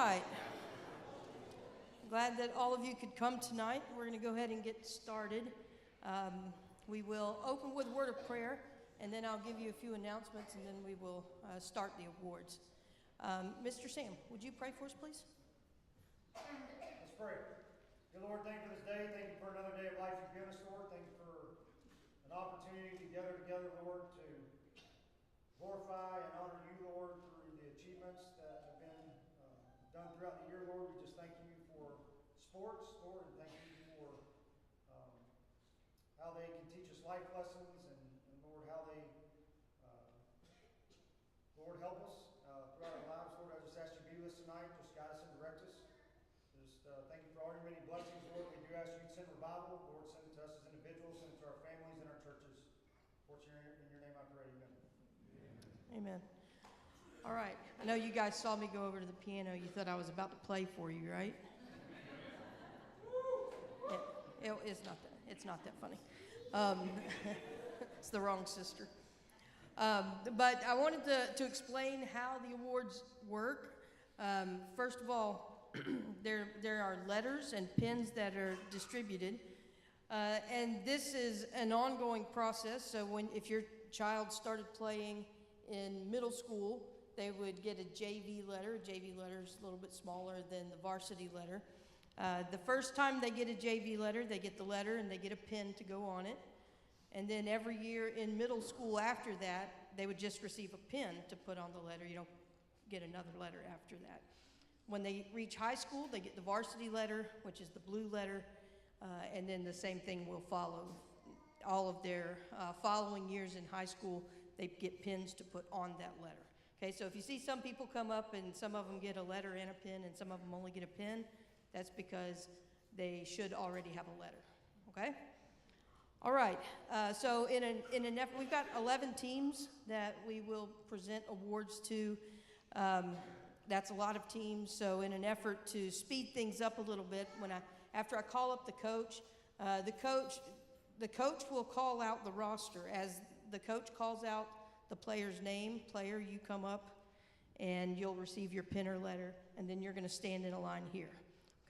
right. Glad that all of you could come tonight. We're going to go ahead and get started. We will open with a word of prayer, and then I'll give you a few announcements, and then we will start the awards. Mr. Sam, would you pray for us, please? Let's pray. Dear Lord, thank you for this day. Thank you for another day of life you've given us, Lord. Thank you for an opportunity to gather together, Lord, to glorify and honor you, Lord, through the achievements that have been done throughout the year, Lord. We just thank you for sports, Lord, and thank you for how they can teach us life lessons, and Lord, how they, Lord, help us throughout our lives. Lord, I just ask you to be with us tonight. Just guide us and direct us. Just thank you for all your many blessings, Lord. We do ask you to send revival. Lord, send it to us as individuals, send it to our families and our churches. Fortunately, in your name I pray, amen. Amen. All right. I know you guys saw me go over to the piano. You thought I was about to play for you, right? It's not that funny. It's the wrong sister. But I wanted to explain how the awards work. First of all, there are letters and pins that are distributed. And this is an ongoing process. So if your child started playing in middle school, they would get a JV letter. A JV letter is a little bit smaller than the varsity letter. The first time they get a JV letter, they get the letter and they get a pin to go on it. And then every year in middle school after that, they would just receive a pin to put on the letter. You don't get another letter after that. When they reach high school, they get the varsity letter, which is the blue letter, and then the same thing will follow. All of their following years in high school, they get pins to put on that letter. Okay, so if you see some people come up and some of them get a letter and a pin and some of them only get a pin, that's because they should already have a letter, okay? All right, so in an effort, we've got 11 teams that we will present awards to. That's a lot of teams, so in an effort to speed things up a little bit, after I call up the coach will call out the roster. As the coach calls out the player's name, player, you come up and you'll receive your pin or letter, and then you're going to stand in a line here.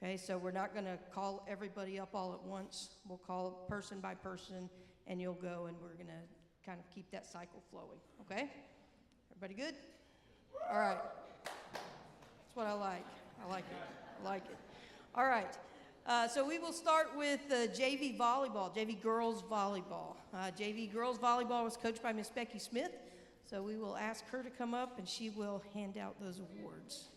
Okay, so we're not going to call everybody up all at once. We'll call person by person, and you'll go, and we're going to kind of keep that cycle flowing. Okay? Everybody good? All right. That's what I like. I like it. All right. So we will start with JV volleyball, JV girls volleyball. JV girls volleyball was coached by Miss Becky Smith. So we will ask her to come up, and she will hand out those awards.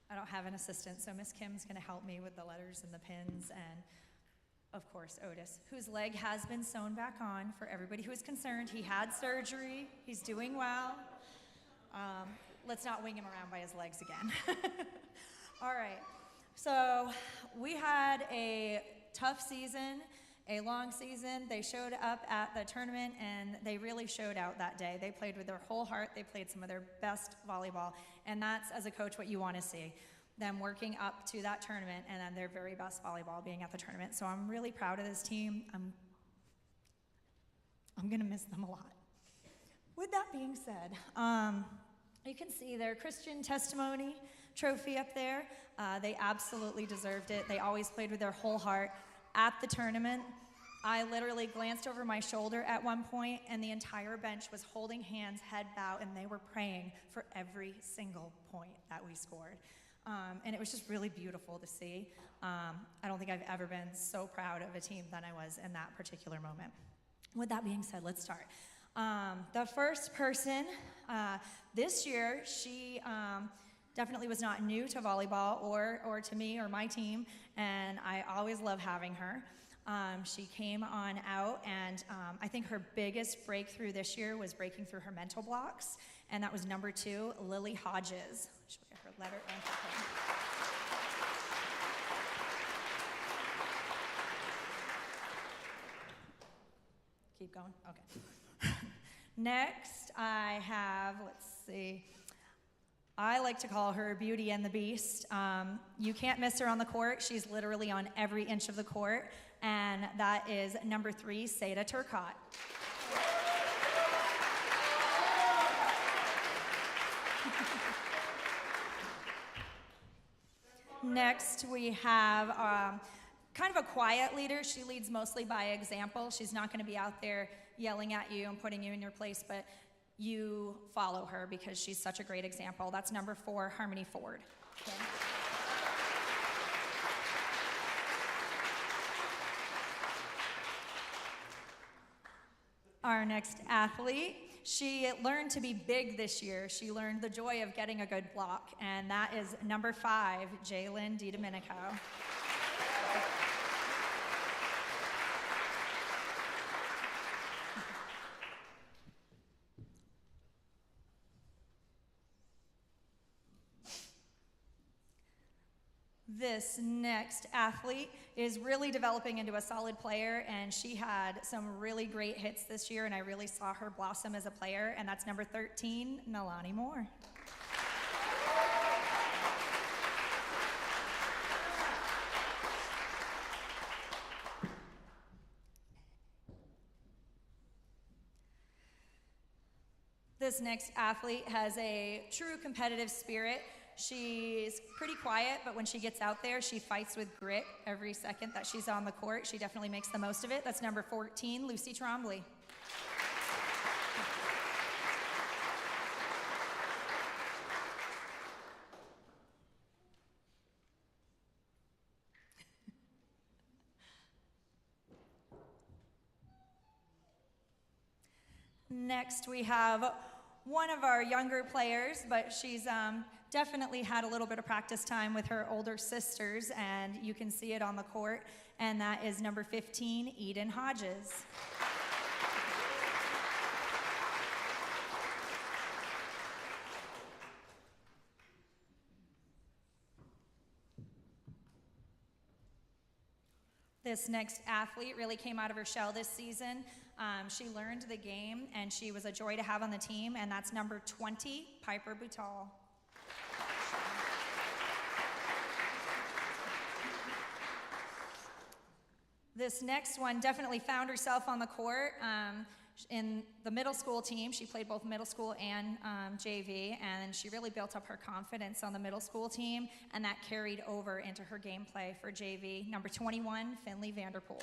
I don't have an assistant, so Miss Kim's going to help me with the letters and the pins, and of course Otis, whose leg has been sewn back on. For everybody who is concerned, he had surgery. He's doing well. Let's not wing him around by his legs again. All right, so we had a tough season, a long season. They showed up at the tournament, and they really showed out that day. They played with their whole heart. They played some of their best volleyball, and that's, as a coach, what you want to see, them working up to that tournament and then their very best volleyball being at the tournament. So I'm really proud of this team. I'm going to miss them a lot. With that being said, you can see their Christian testimony trophy up there. They absolutely deserved it. They always played with their whole heart. At the tournament, I literally glanced over my shoulder at one point, and the entire bench was holding hands, head bowed, and they were praying for every single point that we scored. And it was just really beautiful to see. I don't think I've ever been so proud of a team than I was in that particular moment. With that being said, let's start. The first person this year, she definitely was not new to volleyball or to me or my team, and I always love having her. She came on out, and I think her biggest breakthrough this year was breaking through her mental blocks, and that was number 2, Lily Hodges. She'll get her letter and her pin. Keep going? Okay. Next, I have, let's see, I like to call her Beauty and the Beast. You can't miss her on the court. She's literally on every inch of the court, and that is number 3, Seda Turcotte. Next, we have kind of a quiet leader. She leads mostly by example. She's not going to be out there yelling at you and putting you in your place, but you follow her because she's such a great example. That's number 4, Harmony Ford. Okay. Our next athlete, she learned to be big this year. She learned the joy of getting a good block, and that is number 5, Jalen DiDomenico. This next athlete is really developing into a solid player, and she had some really great hits this year, and I really saw her blossom as a player, and that's number 13, Nalani Moore. This next athlete has a true competitive spirit. She's pretty quiet, but when she gets out there, she fights with grit every second that she's on the court. She definitely makes the most of it. That's number 14, Lucy Trombley. Next, we have one of our younger players, but she's definitely had a little bit of practice time with her older sisters, and you can see it on the court, and that is number 15, Eden Hodges. This next athlete really came out of her shell this season. She learned the game, and she was a joy to have on the team, and that's number 20, Piper Boutal. This next one definitely found herself on the court. In the middle school team, she played both middle school and JV, and she really built up her confidence on the middle school team, and that carried over into her gameplay for JV. Number 21, Finley Vanderpool.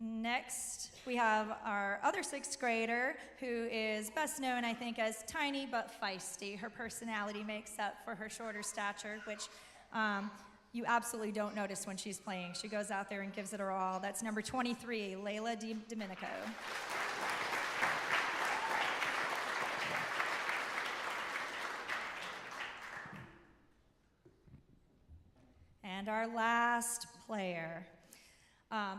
Next, we have our other 6th grader, who is best known, I think, as tiny but feisty. Her personality makes up for her shorter stature, which you absolutely don't notice when she's playing. She goes out there and gives it her all. That's number 23, Layla Domenico. And our last player.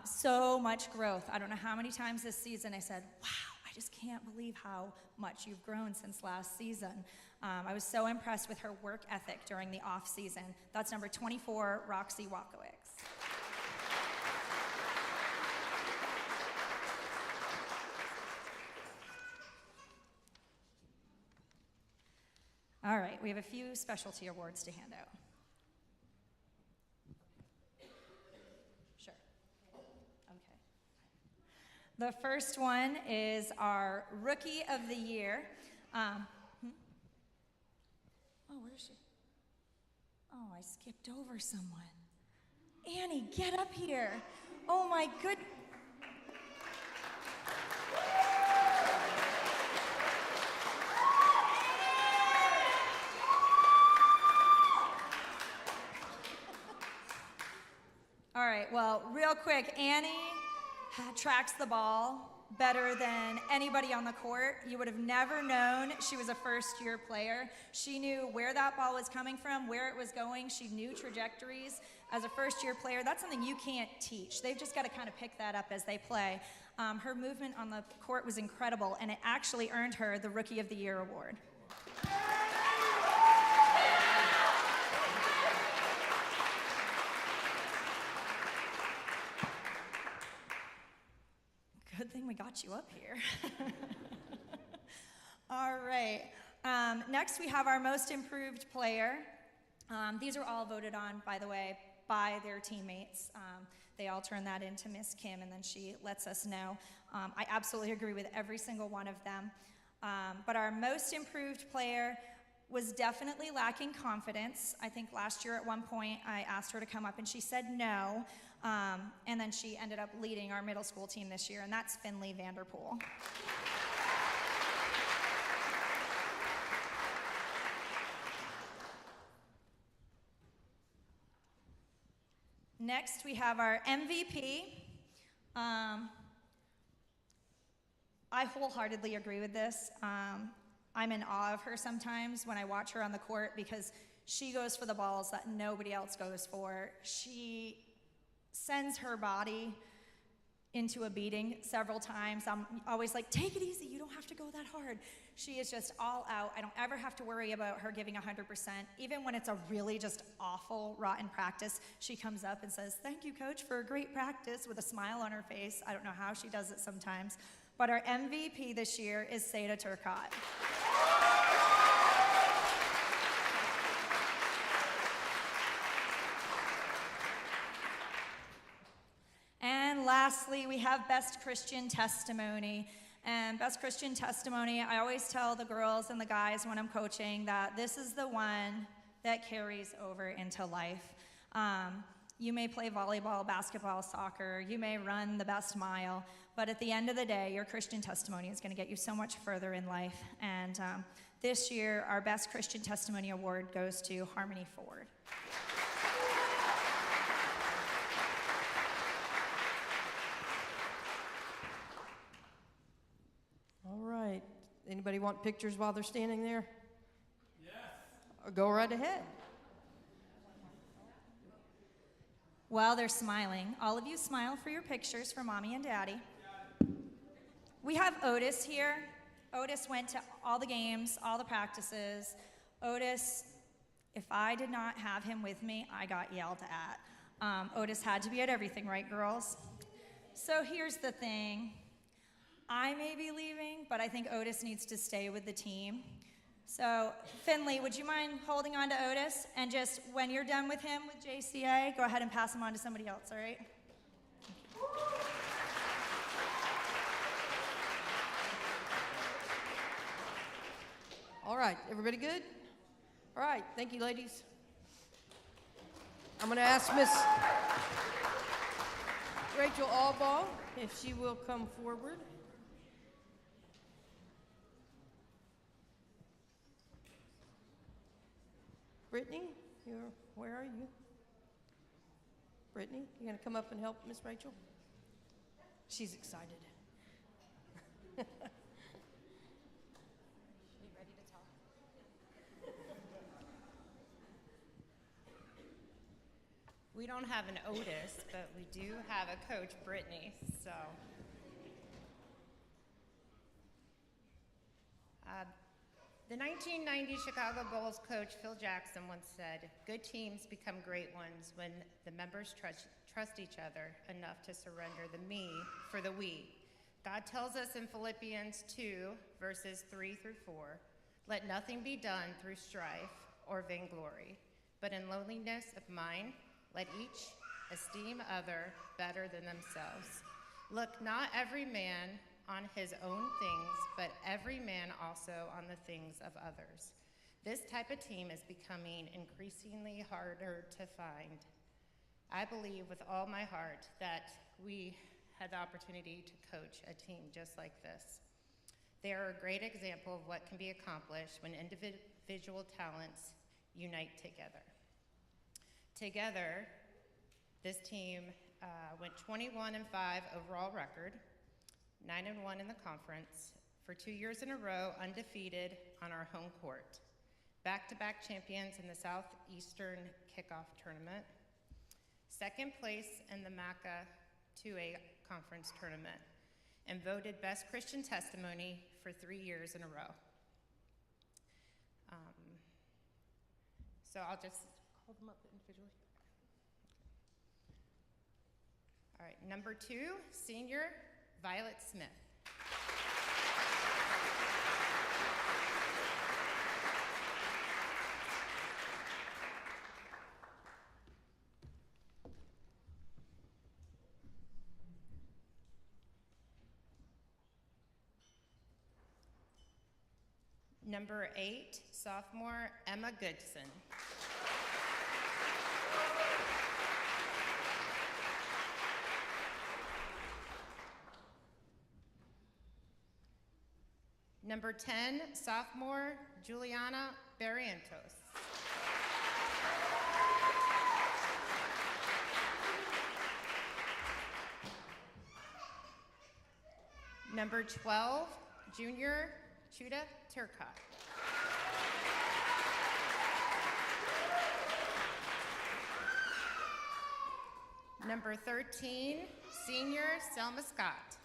So much growth. I don't know how many times this season I said, wow, I just can't believe how much you've grown since last season. I was so impressed with her work ethic during the off season. That's number 24, Roxy Wakowicz. All right, we have a few specialty awards to hand out. The first one is our Rookie of the Year. Oh, where is she? Oh, I skipped over someone. Annie, get up here. Oh, my goodness. All right, well, real quick, Annie tracks the ball better than anybody on the court. You would have never known she was a first-year player. She knew where that ball was coming from, where it was going. She knew trajectories. As a first-year player, that's something you can't teach. They've just got to kind of pick that up as they play. Her movement on the court was incredible, and it actually earned her the Rookie of the Year award. we got you up here. All right. Next, we have our most improved player. These are all voted on, by the way, by their teammates. They all turn that into Miss Kim, and then she lets us know. I absolutely agree with every single one of them. But our most improved player was definitely lacking confidence. I think last year at one point I asked her to come up and she said no. And then she ended up leading our middle school team this year, and that's Finley Vanderpool. Next, we have our MVP. I wholeheartedly agree with this. I'm in awe of her sometimes when I watch her on the court because she goes for the balls that nobody else goes for. She sends her body into a beating several times. I'm always like, take it easy, you don't have to go that hard. She is just all out. I don't ever have to worry about her giving 100%. Even when it's a really just awful, rotten practice, she comes up and says, thank you, coach, for a great practice with a smile on her face. I don't know how she does it sometimes. But our MVP this year is Seda Turcotte. And lastly, we have Best Christian Testimony. And Best Christian Testimony, I always tell the girls and the guys when I'm coaching that this is the one that carries over into life. You may play volleyball, basketball, soccer, you may run the best mile, but at the end of the day, your Christian testimony is going to get you so much further in life. And this year, our Best Christian Testimony Award goes to Harmony Ford. All right. Anybody want pictures while they're standing there? Yes. Or go right ahead. While they're smiling, all of you smile for your pictures for Mommy and Daddy. We have Otis here. Otis went to all the games, all the practices. Otis, if I did not have him with me, I got yelled at. Otis had to be at everything, right, girls? So here's the thing. I may be leaving, but I think Otis needs to stay with the team. So, Finley, would you mind holding on to Otis? And just when you're done with him with JCA, go ahead and pass him on to somebody else, all right? All right, everybody good? All right, thank you, ladies. I'm going to ask Miss Rachel Albaugh if she will come forward. Brittany, where are you? Brittany, you going to come up and help Miss Rachel? She's excited. We don't have an Otis, but we do have a coach, Brittany, so. The 1990 Chicago Bulls coach, Phil Jackson, once said, good teams become great ones when the members trust each other enough to surrender the me for the we. God tells us in Philippians 2, verses 3 through 4, let nothing be done through strife or vainglory, but in lowliness of mind, let each esteem other better than themselves. Look not every man on his own things, but every man also on the things of others. This type of team is becoming increasingly harder to find. I believe with all my heart that we had the opportunity to coach a team just like this. They are a great example of what can be accomplished when individual talents unite together. Together, this team went 21-5 overall record, 9-1 in the conference, for 2 years in a row undefeated on our home court, back-to-back champions in the Southeastern Kickoff Tournament, second place in the MACA 2A Conference Tournament, and voted Best Christian Testimony for 3 years in a row. So I'll just hold them up individually. All right, number 2, senior Violet Smith. Number 8, sophomore Emma Goodson. Number 10, sophomore Juliana Barrientos. Number 12, junior Chuda Turcott. Number 13, senior Selma Scott.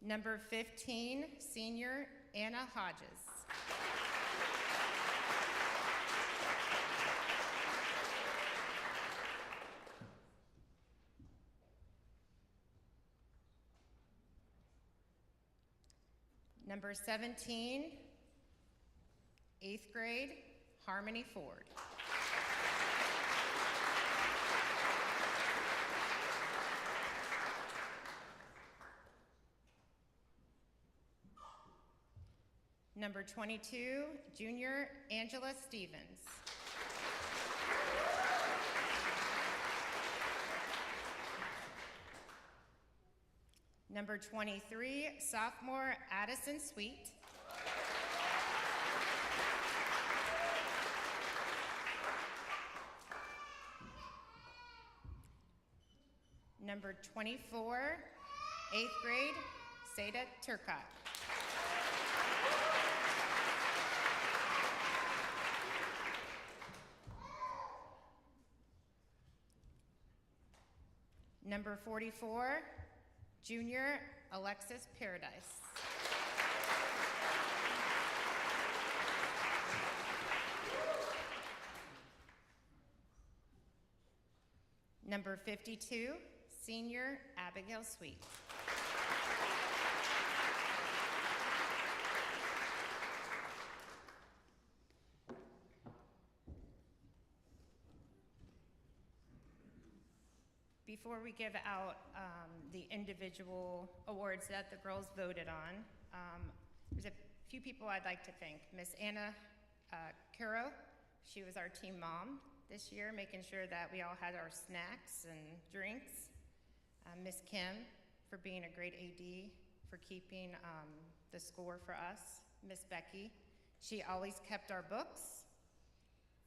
Number 15, senior Anna Hodges. Number 17, 8th grade, Harmony Ford. Number 22, junior Angela Stevens. Number 23, sophomore Addison Sweet. Number 24, 8th grade, Seda Turcott. Number 44, junior Alexis Paradise. Number 52, senior Abigail Sweet. Before we give out the individual awards that the girls voted on, there's a few people I'd like to thank. Miss Anna Curo, she was our team mom this year, making sure that we all had our snacks and drinks. Miss Kim, for being a great AD, for keeping the score for us. Miss Becky, she always kept our books.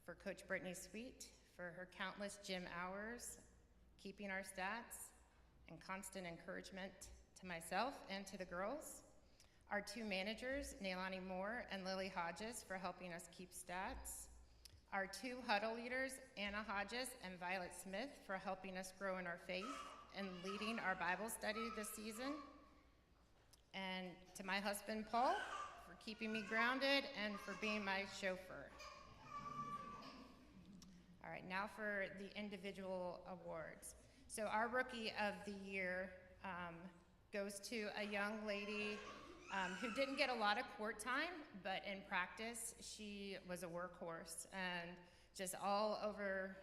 For Coach Brittany Sweet, for her countless gym hours, keeping our stats, and constant encouragement to myself and to the girls. Our two managers, Nailani Moore and Lily Hodges, for helping us keep stats. Our two huddle leaders, Anna Hodges and Violet Smith, for helping us grow in our faith and leading our Bible study this season. And to my husband, Paul, for keeping me grounded and for being my chauffeur. All right, now for the individual awards. So our Rookie of the Year goes to a young lady who didn't get a lot of court time, but in practice, she was a workhorse and just all over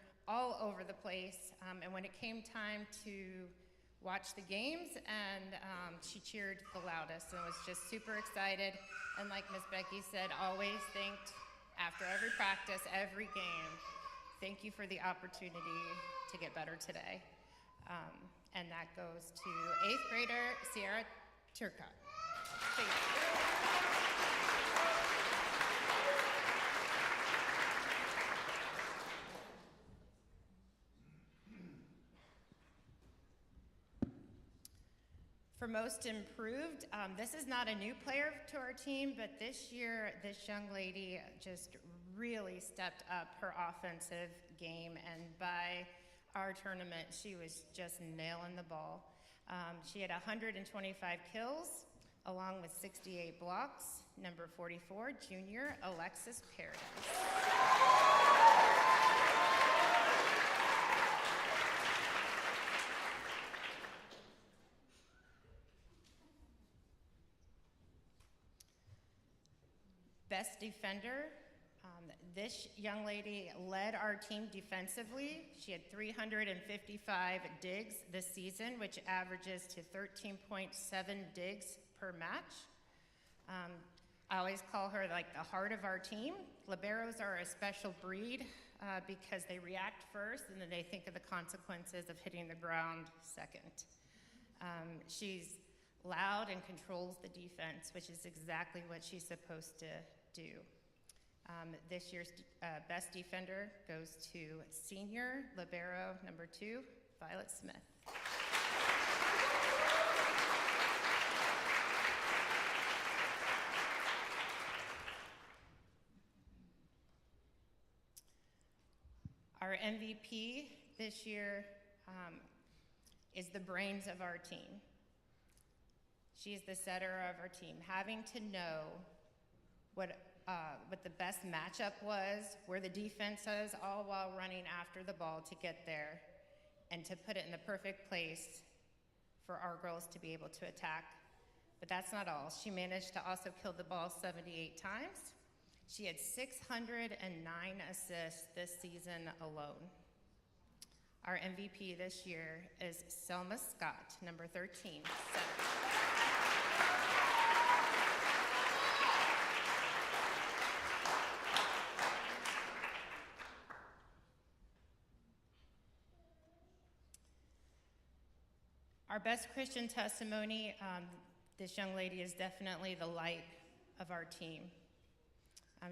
the place. And when it came time to watch the games, and she cheered the loudest and was just super excited. And like Miss Becky said, always thanked after every practice, every game, thank you for the opportunity to get better today. And that goes to 8th grader Sierra Turcott. Thank you. For most improved, this is not a new player to our team, but this year, this young lady just really stepped up her offensive game, and by our tournament, she was just nailing the ball. She had 125 kills, along with 68 blocks. Number 44, junior Alexis Paradise. Best defender, This young lady led our team defensively. She had 355 digs this season, which averages to 13.7 digs per match. I always call her like the heart of our team. Liberos are a special breed because they react first and then they think of the consequences of hitting the ground second. She's loud and controls the defense, which is exactly what she's supposed to do. This year's best defender goes to senior libero number 2, Violet Smith. Our MVP this year is the brains of our team. She's the setter of our team, having to know what the best matchup was, where the defense is, all while running after the ball to get there and to put it in the perfect place for our girls to be able to attack. But that's not all. She managed to also kill the ball 78 times. She had 609 assists this season alone. Our MVP this year is Selma Scott, number 13, setter. Our best Christian testimony, this young lady is definitely the light of our team.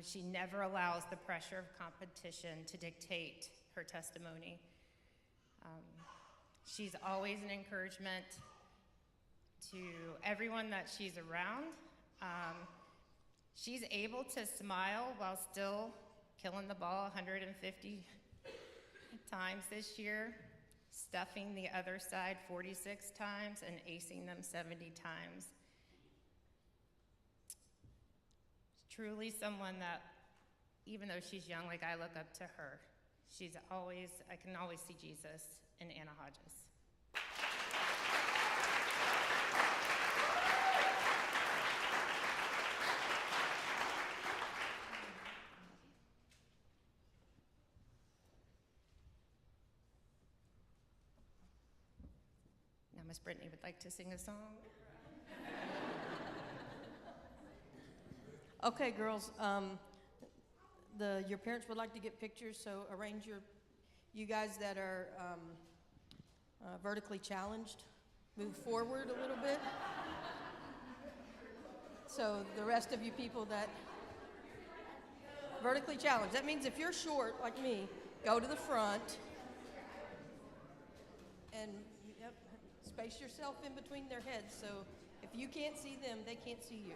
She never allows the pressure of competition to dictate her testimony. She's always an encouragement to everyone that she's around. She's able to smile while still killing the ball 150 times this year, stuffing the other side 46 times, and acing them 70 times. Truly someone that, even though she's young, like I look up to her. I can always see Jesus in Anna Hodges. Now Miss Brittany would like to sing a song. Okay, girls, your parents would like to get pictures, so arrange you guys that are vertically challenged, move forward a little bit. So the rest of you people that vertically challenged, that means if you're short like me, go to the front and space yourself in between their heads, so if you can't see them, they can't see you.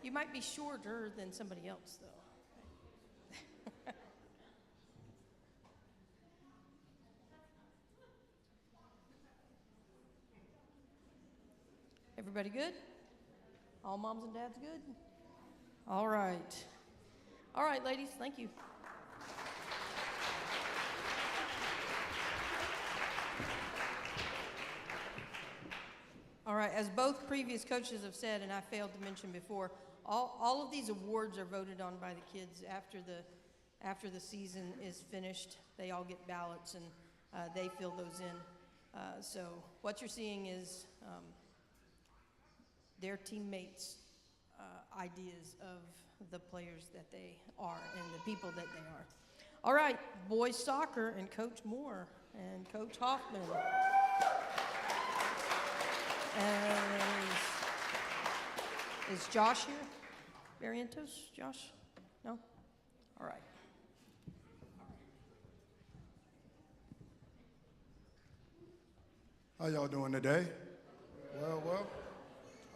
You might be shorter than somebody else, though. Everybody good? All moms and dads good? All right. All right, ladies, thank you. All right, as both previous coaches have said, and I failed to mention before, all of these awards are voted on by the kids after the season is finished. They all get ballots and they fill those in. So what you're seeing is their teammates' ideas of the players that they are and the people that they are. All right, boys soccer and Coach Moore and Coach Hoffman. Is Josh here? Barrientos? Josh? No? All right. How y'all doing today? Well.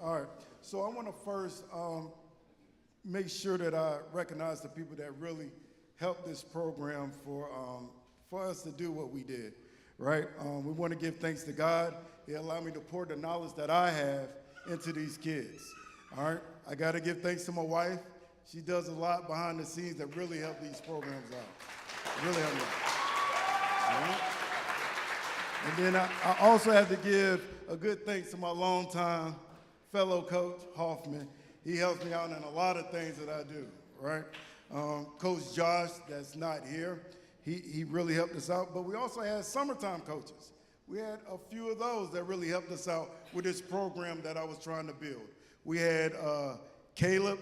All right. So I want to first make sure that I recognize the people that really helped this program for us to do what we did, right? We want to give thanks to God. He allowed me to pour the knowledge that I have into these kids, all right? I got to give thanks to my wife. She does a lot behind the scenes that really help these programs out. Really help me out. All right? And then I also have to give a good thanks to my longtime fellow coach, Hoffman. He helps me out in a lot of things that I do, right? Coach Josh, that's not here, he really helped us out. But we also had summertime coaches. We had a few of those that really helped us out with this program that I was trying to build. We had Caleb,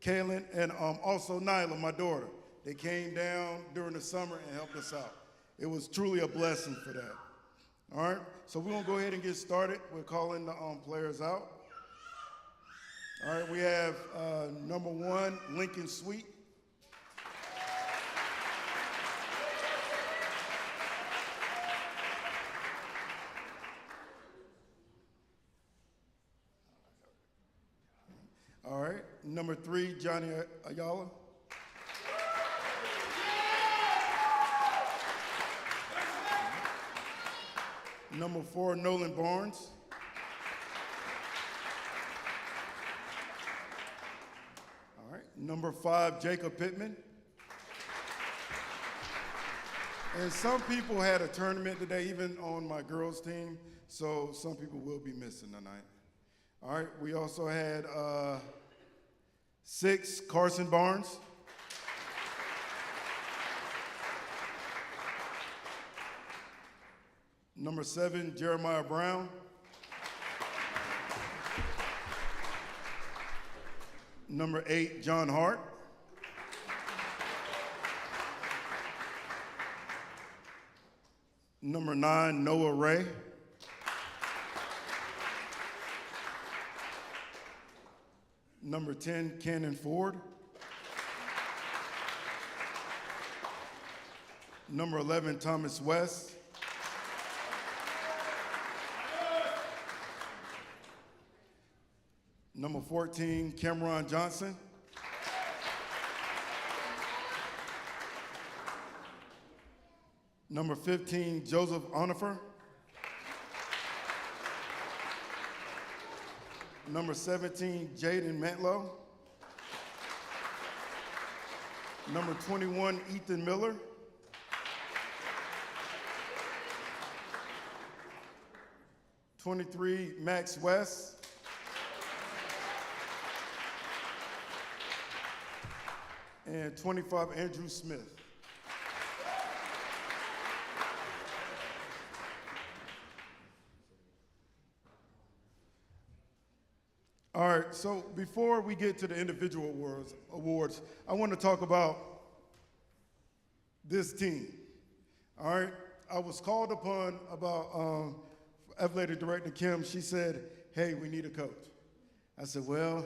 Kaylin, and also Nyla, my daughter. They came down during the summer and helped us out. It was truly a blessing for that. All right, so we're gonna go ahead and get started. We're calling the players out. All right, we have number 1, Lincoln Sweet. All right, number 3, Johnny Ayala. Number 4, Nolan Barnes. All right, number 5, Jacob Pittman. And some people had a tournament today, even on my girls' team, so some people will be missing tonight. All right, we also had 6, Carson Barnes. Number 7, Jeremiah Brown. Number 8, John Hart. Number 9, Noah Ray. Number 10, Cannon Ford. Number 11, Thomas West. Number 14, Cameron Johnson. Number 15, Joseph Onifer. Number 17, Jaden Mantlow. Number 21, Ethan Miller. '23, Max West. And 25, Andrew Smith. All right, so before we get to the individual awards, I want to talk about this team. All right, I was called upon about athletic director Kim. She said, hey, we need a coach. I said, well,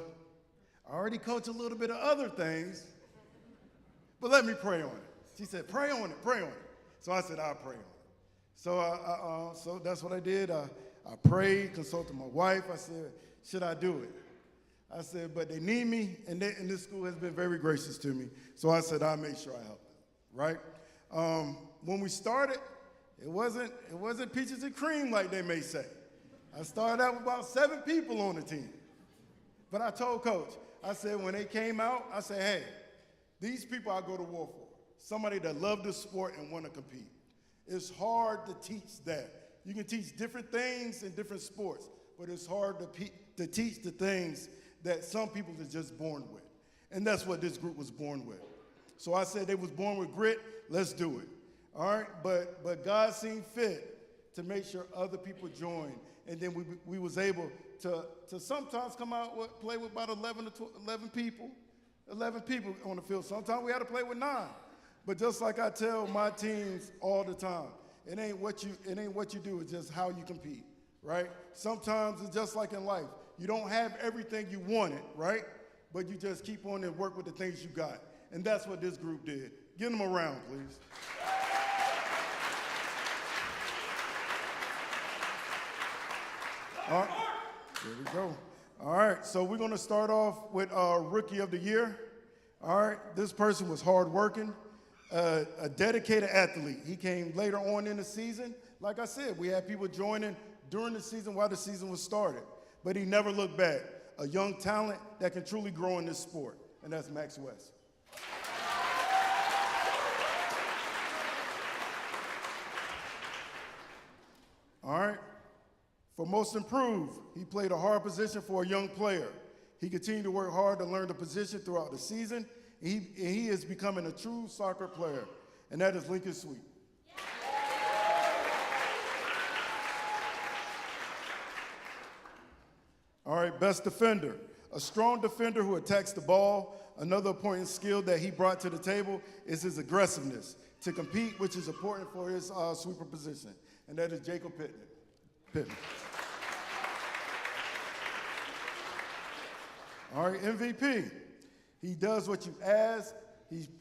I already coach a little bit of other things, but let me pray on it. She said, pray on it, pray on it. So I said, I'll pray on it. So so that's what I did. I prayed, consulted my wife. I said, should I do it? I said, but they need me, and this school has been very gracious to me. So I said, I'll make sure I help them, right? When we started, it wasn't peaches and cream like they may say. I started out with about 7 people on the team. But I told Coach, I said, when they came out, I said, hey, these people I go to war for, somebody that love the sport and want to compete. It's hard to teach that. You can teach different things in different sports, but it's hard to teach the things that some people are just born with. And that's what this group was born with. So I said they was born with grit, let's do it. All right, but God seemed fit to make sure other people joined. And then we was able to sometimes come out play with about 11 people on the field. Sometimes we had to play with 9. But just like I tell my teams all the time, it ain't what you do, it's just how you compete, right? Sometimes it's just like in life. You don't have everything you wanted, right? But you just keep on and work with the things you got. And that's what this group did. Give them a round, please. All right, there we go. All right, so we're going to start off with Rookie of the Year. All right, this person was hardworking, a dedicated athlete. He came later on in the season. Like I said, we had people joining during the season while the season was started. But he never looked back. A young talent that can truly grow in this sport, and that's Max West. All right. For most improved, he played a hard position for a young player. He continued to work hard to learn the position throughout the season. He is becoming a true soccer player, and that is Lincoln Sweet. All right, best defender. A strong defender who attacks the ball. Another important skill that he brought to the table is his aggressiveness to compete, which is important for his sweeper position, and that is Jacob Pittman. All right, MVP. He does what you ask.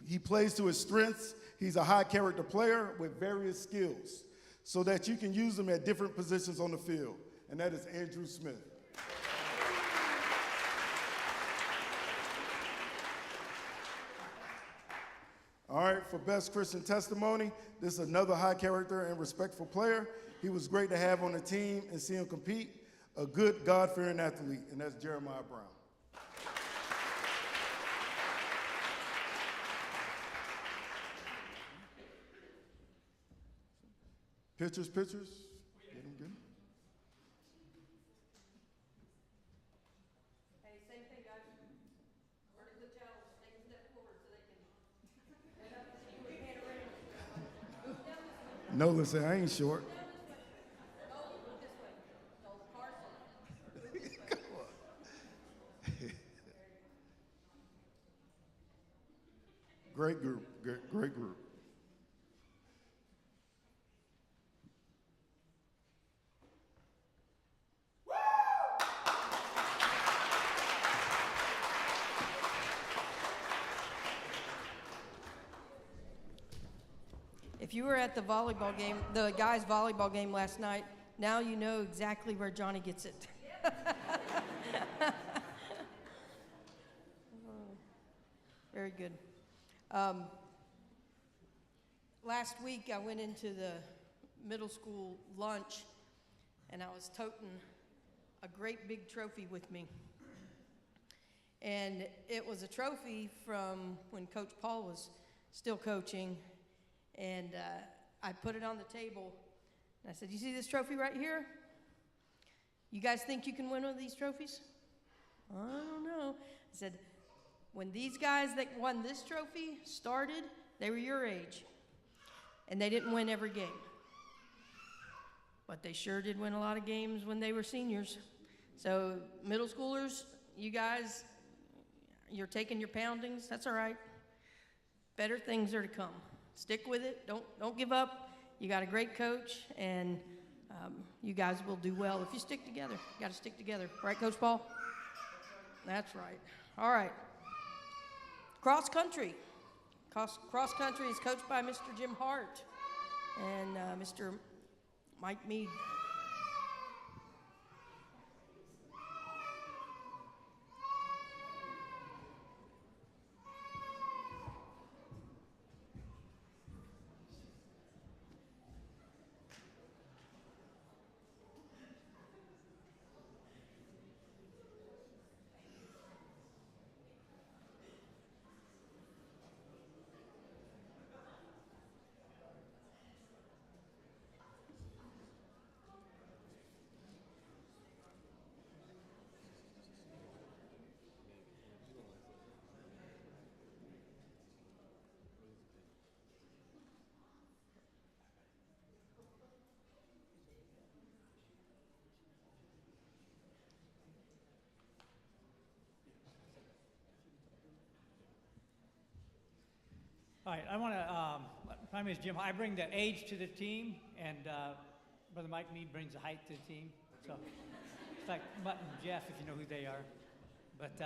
He plays to his strengths. He's a high character player with various skills so that you can use them at different positions on the field, and that is Andrew Smith. All right, for best Christian testimony, this is another high character and respectful player. He was great to have on the team and see him compete. A good, God-fearing athlete, and that's Jeremiah Brown. Pictures. Get him. Hey, same thing, guys. Vertical challenge, take a step forward so they can head up and see your hand around. Move down this way. Nolan said, I ain't short. Down this way. No, move this way. No, Carson. Move this way. Great group, great group. If you were at the volleyball game, the guys' volleyball game last night, now you know exactly where Johnny gets it. Very good. Last week I went into the middle school lunch and I was toting a great big trophy with me. And it was a trophy from when Coach Paul was still coaching. And I put it on the table, and I said, you see this trophy right here? You guys think you can win one of these trophies? I don't know. I said, when these guys that won this trophy started, they were your age, and they didn't win every game. But they sure did win a lot of games when they were seniors. So middle schoolers, you guys, you're taking your poundings. That's all right. Better things are to come. Stick with it. Don't give up. You got a great coach, and you guys will do well if you stick together. You got to stick together. Right, Coach Paul? That's right. All right. Cross country. Cross country is coached by Mr. Jim Hart and Mr. Mike Mead. All right, I want to, my name is Jim. I bring the age to the team, and Brother Mike Mead brings the height to the team. So it's like Mutt and Jeff, if you know who they are. But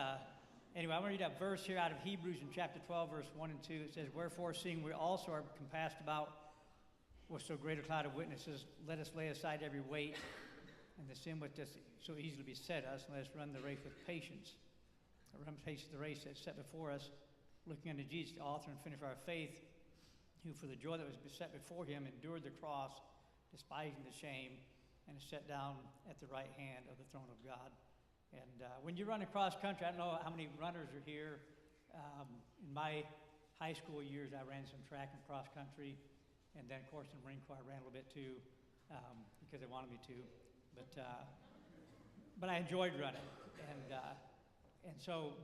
anyway, I want to read a verse here out of Hebrews in chapter 12, verse 1 and 2. It says, wherefore, seeing we also are compassed about with so great a cloud of witnesses, let us lay aside every weight and the sin which does so easily beset us, and let us run the race with patience. Run the race that's set before us, looking unto Jesus, the author and finisher of our faith, who for the joy that was set before him endured the cross, despising the shame, and is set down at the right hand of the throne of God. And when you run across country, I don't know how many runners are here. In my high school years, I ran some track and cross country, and then, of course, in the Marine Corps, I ran a little bit too. because they wanted me to. But I enjoyed running, and so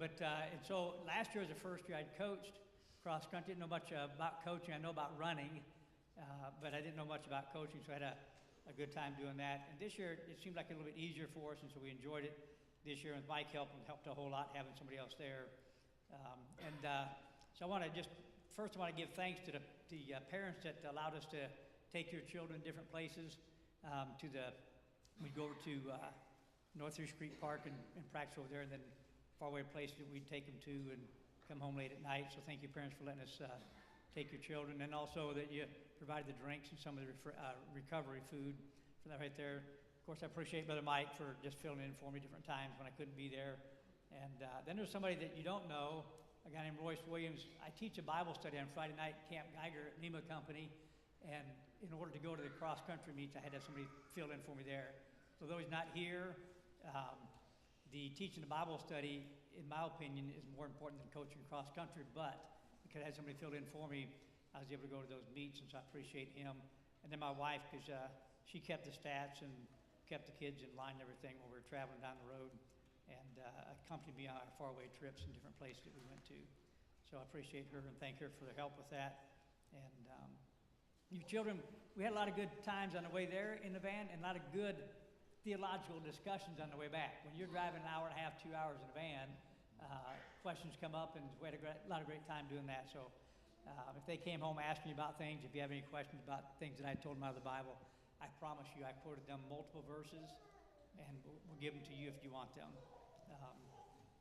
last year was the first year I'd coached cross country. Didn't know much about coaching. I know about running, but I didn't know much about coaching, so I had a good time doing that. And this year it seemed like a little bit easier for us, and so we enjoyed it this year. And Mike helped a whole lot having somebody else there. So I want to give thanks to the parents that allowed us to take your children different places. We'd go over to North 3rd Street Park and practice over there, and then faraway places that we'd take them to and come home late at night. So thank you, parents, for letting us take your children, and also that you provided the drinks and some of the recovery food for that right there. Of course, I appreciate Brother Mike for just filling in for me different times when I couldn't be there. And then there's somebody that you don't know, a guy named Royce Williams. I teach a Bible study on Friday night at Camp Geiger at NEMA Company, and in order to go to the cross-country meets, I had to have somebody fill in for me there. So though he's not here, the teaching the Bible study, in my opinion, is more important than coaching cross-country, but because I had somebody fill in for me, I was able to go to those meets, and so I appreciate him. And then my wife, because she kept the stats and kept the kids in line and everything when we were traveling down the road, and accompanied me on our faraway trips and different places that we went to. So I appreciate her and thank her for the help with that. And you children, we had a lot of good times on the way there in the van, and a lot of good theological discussions on the way back. When you're driving an hour and a half, 2 hours in a van, questions come up, and we had a lot of great time doing that. So if they came home asking you about things, if you have any questions about things that I told them out of the Bible, I promise you I quoted them multiple verses, and we'll give them to you if you want them.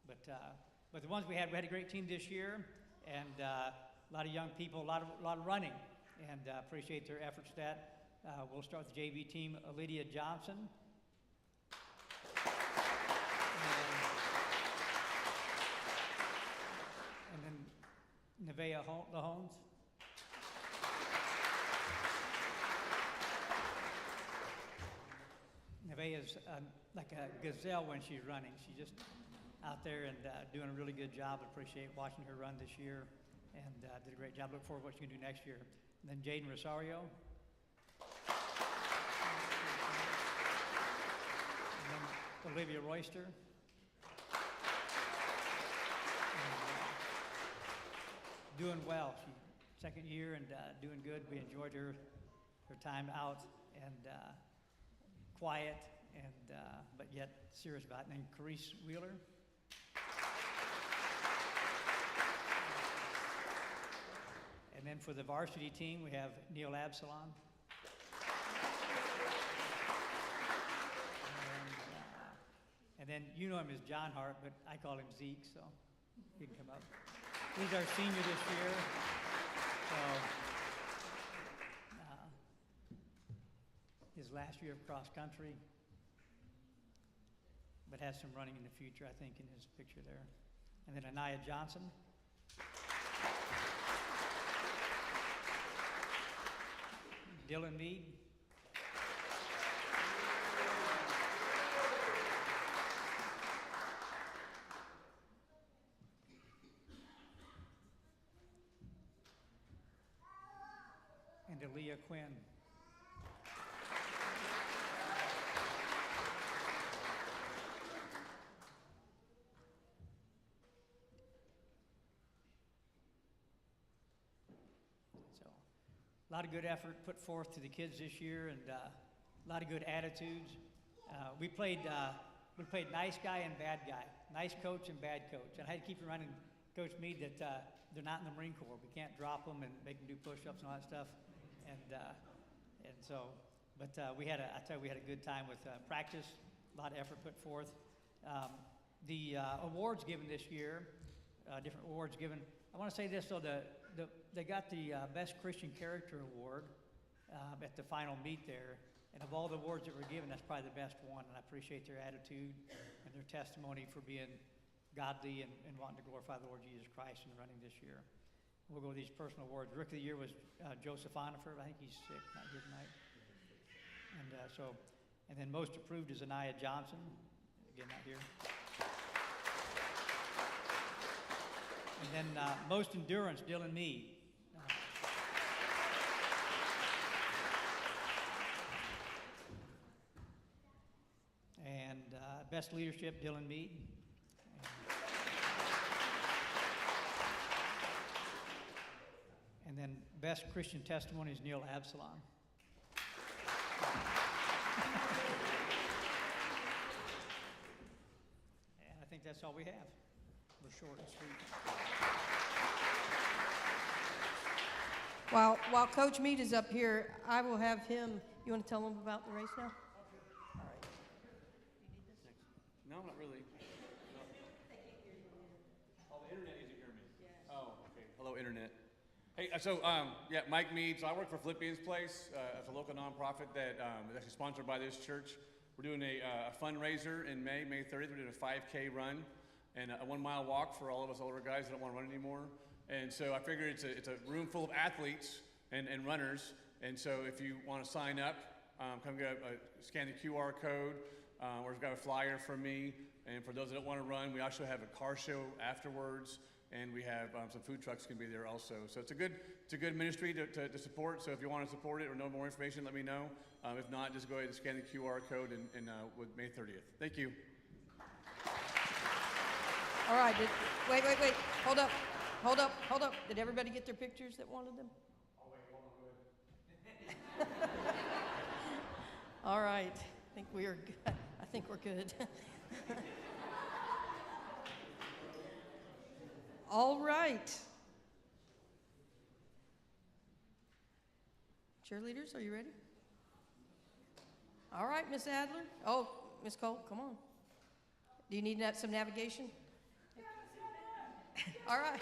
But the ones we had a great team this year, and a lot of young people, a lot of running, and appreciate their efforts to that. We'll start with the JV team, Lydia Johnson. And then Nevaeh Lahones. Nevaeh is like a gazelle when she's running. She's just out there and doing a really good job. Appreciate watching her run this year, and did a great job. Look forward to what she can do next year. And then Jaden Rosario. And then Olivia Royster. Doing well. She second year and doing good. We enjoyed her time out, and quiet, and but yet serious about it. And then Carice Wheeler. And then for the varsity team, we have Neil Absalon. And then you know him as John Hart, but I call him Zeke, so he can come up. He's our senior this year, so his last year of cross country, but has some running in the future, I think, in his picture there. And then Anaya Johnson. Dylan Mead. And Aaliyah Quinn. A lot of good effort put forth to the kids this year, and a lot of good attitudes. We played nice guy and bad guy, nice coach and bad coach. And I had to keep reminding Coach Mead that they're not in the Marine Corps. We can't drop them and make them do push-ups and all that stuff. But we had a good time with practice, a lot of effort put forth. The awards given this year, different awards given. I want to say this though, they got the Best Christian Character Award at the final meet there. And of all the awards that were given, that's probably the best one. And I appreciate their attitude and their testimony for being godly and wanting to glorify the Lord Jesus Christ in running this year. We'll go with these personal awards. Rookie of the Year was Joseph Onifer. I think he's sick, not here tonight. And then most approved is Anaya Johnson. Again, not here. And then most endurance, Dylan Mead. best leadership, Dylan Mead. And then best Christian testimony is Neil Absalom. And I think that's all we have. We're short and sweet. While Coach Mead is up here, I will have him, you want to tell him about the race now? No, not really. No. Oh, the internet doesn't hear me. Oh, okay. Hello, internet. Hey, yeah, Mike Mead. So I work for Philippians Place. It's a local nonprofit that is actually sponsored by this church. We're doing a fundraiser in May 30th. We're doing a 5K run and a 1 mile walk for all of us older guys that don't want to run anymore. And so I figured it's a room full of athletes and runners. And so if you want to sign up, come scan the QR code. We've got a flyer from me. And for those that don't want to run, we also have a car show afterwards. And we have some food trucks can be there also. So it's a good ministry to support. So if you want to support it or know more information, let me know. If not, just go ahead and scan the QR code and with May 30th. Thank you. All right, wait, hold up. Did everybody get their pictures that wanted them? Oh, wait, hold on, go ahead. All right, I think we're good. All right. Cheerleaders, are you ready? All right, Miss Adler. Oh, Miss Cole, come on. Do you need some navigation? All right.